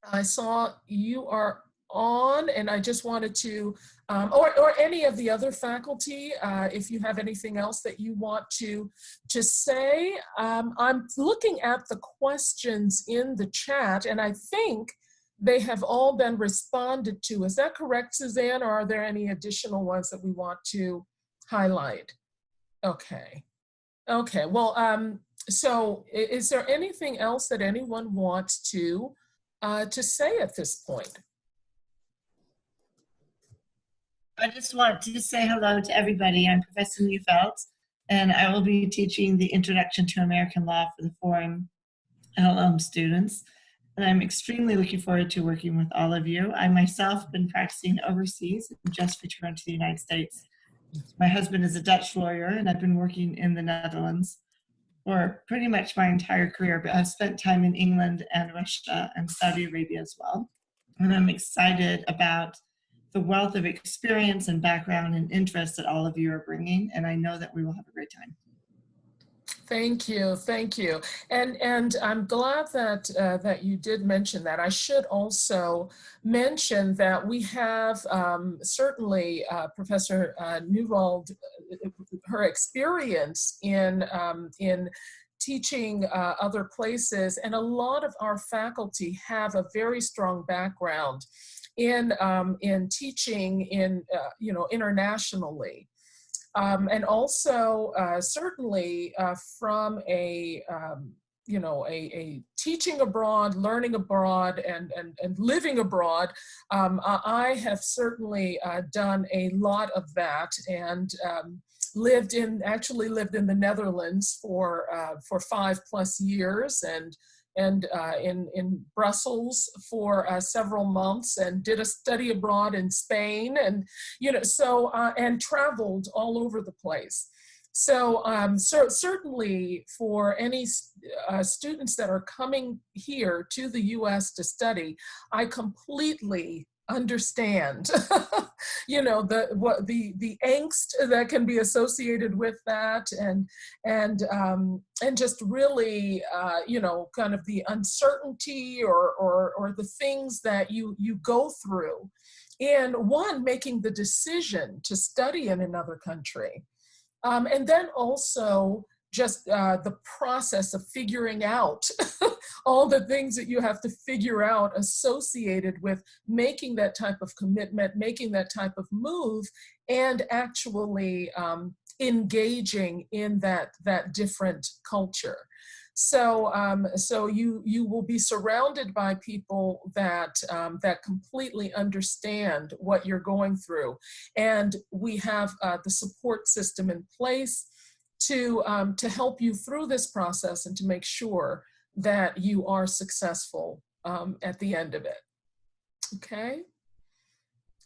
I saw you are on, and I just wanted to, or any of the other faculty, if you have anything else that you want to say. I'm looking at the questions in the chat, and I think they have all been responded to. Is that correct, Suzanne, or are there any additional ones that we want to highlight? Okay. Well, so is there anything else that anyone wants to say at this point? I just want to say hello to everybody. I'm Professor Neufeld, and I will be teaching the Introduction to American Law for the foreign LLM students. And I'm extremely looking forward to working with all of you. I myself have been practicing overseas and just returned to the United States. My husband is a Dutch lawyer, and I've been working in the Netherlands for pretty much my entire career, but I've spent time in England and Russia and Saudi Arabia as well. And I'm excited about the wealth of experience and background and interest that all of you are bringing, and I know that we will have a great time. Thank you, thank you, and I'm glad that that you did mention that. I should also mention that we have certainly Professor Newald, her experience in teaching other places, and a lot of our faculty have a very strong background in teaching in internationally. And also certainly from a teaching abroad, learning abroad, and living abroad, I have certainly done a lot of that, and actually lived in the Netherlands for 5+ years, and in Brussels for several months, and did a study abroad in Spain, and and traveled all over the place. So, certainly for any students that are coming here to the U.S. to study, I completely understand the angst that can be associated with that, and just really kind of the uncertainty or the things that you go through in making the decision to study in another country, and then also just the process of figuring out all the things that you have to figure out associated with making that type of commitment, making that type of move, and actually engaging in that different culture. So, you will be surrounded by people that completely understand what you're going through, and we have the support system in place to help you through this process and to make sure that you are successful at the end of it. Okay.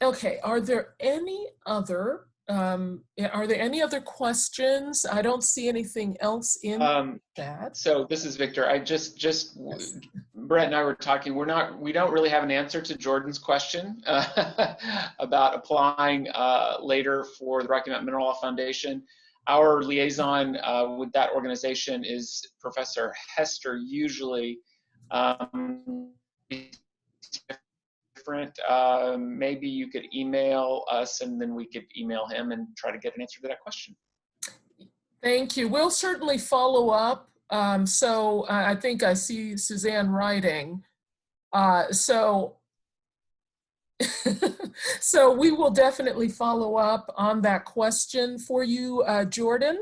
Okay. Are there any other questions? I don't see anything else in that. So this is Victor. I just Brett and I were talking. We don't really have an answer to Jordan's question about applying later for the Rocky Mountain Mineral Law Foundation. Our liaison with that organization is Professor Hester, usually. Different. Maybe you could email us, and then we could email him and try to get an answer to that question. Thank you. We'll certainly follow up. So I think I see Suzanne writing. So we will definitely follow up on that question for you, Jordan,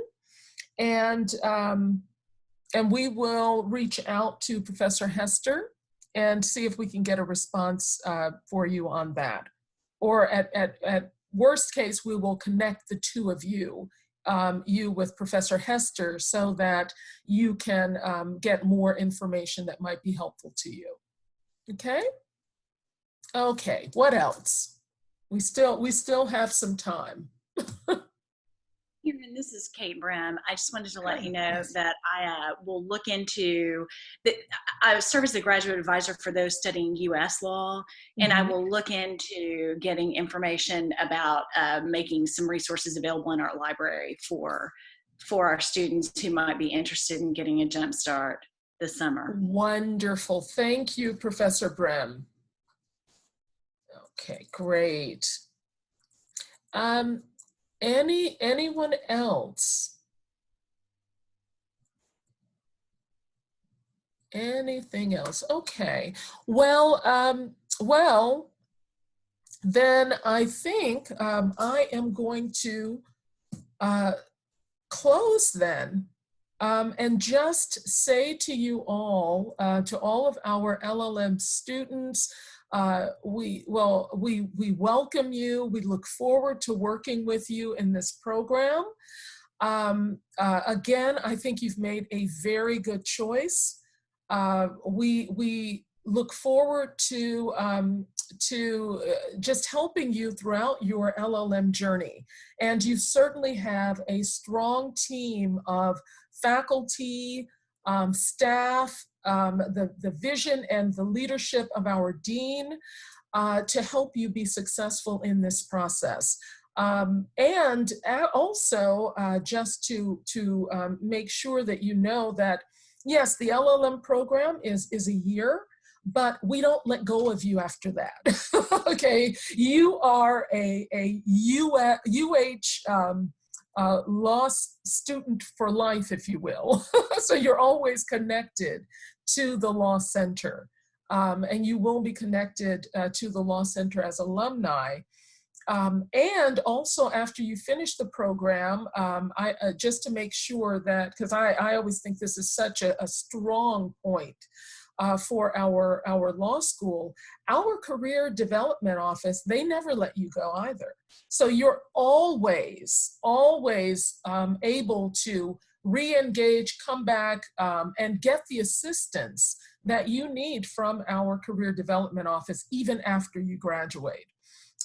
and we will reach out to Professor Hester and see if we can get a response for you on that. Or at worst case, we will connect the two of you, you with Professor Hester, so that you can get more information that might be helpful to you. Okay? Okay, what else? We still have some time. Karen, this is Kate Brim. I just wanted to let you know that I will look into I serve as the graduate advisor for those studying U.S. law, and I will look into getting information about making some resources available in our library for our students who might be interested in getting a jump start this summer. Wonderful. Thank you, Professor Brim. Okay, great. Anyone else? Anything else? Okay. Well, then I think I am going to close then, and just say to you all, to all of our LLM students, we welcome you. We look forward to working with you in this program. Again, I think you've made a very good choice. We look forward to just helping you throughout your LLM journey. And you certainly have a strong team of faculty, staff, the vision and the leadership of our dean to help you be successful in this process. And also, just to make sure that you know that, yes, the LLM program is a year, but we don't let go of you after that. Okay, you are a law student for life, if you will. So you're always connected to the Law Center, and you will be connected to the Law Center as alumni. And also, after you finish the program, just to make sure that, because I always think this is such a strong point for our law school, our career development office, they never let you go either. So you're always able to re-engage, come back, and get the assistance that you need from our career development office even after you graduate.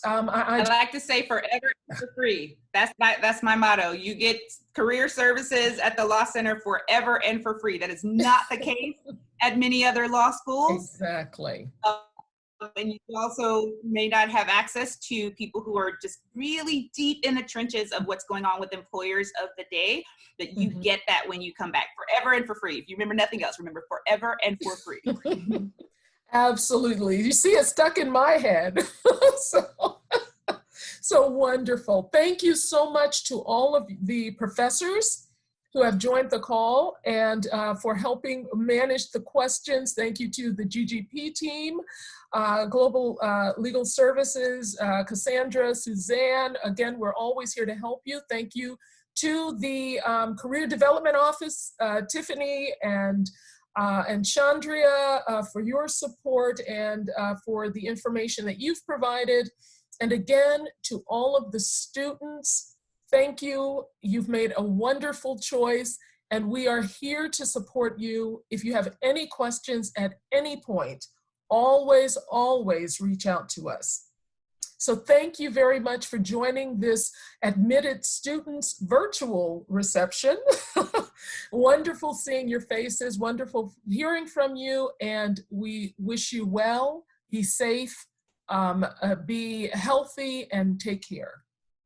I like to say forever and for free. That's my motto. You get career services at the Law Center forever and for free. That is not the case at many other law schools. Exactly. And you also may not have access to people who are just really deep in the trenches of what's going on with employers of the day, but you get that when you come back forever and for free. If you remember nothing else, remember forever and for free. Absolutely. You see it stuck in my head. So wonderful. Thank you so much to all of the professors who have joined the call and for helping manage the questions. Thank you to the GGP team, Global Legal Services, Cassandra, Suzanne. Again, we're always here to help you. Thank you to the Career Development Office, Tiffany and Chandria, for your support and for the information that you've provided. And again, to all of the students, thank you. You've made a wonderful choice, and we are here to support you. If you have any questions at any point, always reach out to us. So thank you very much for joining this admitted students virtual reception. Wonderful seeing your faces, wonderful hearing from you, and we wish you well, be safe, be healthy, and take care.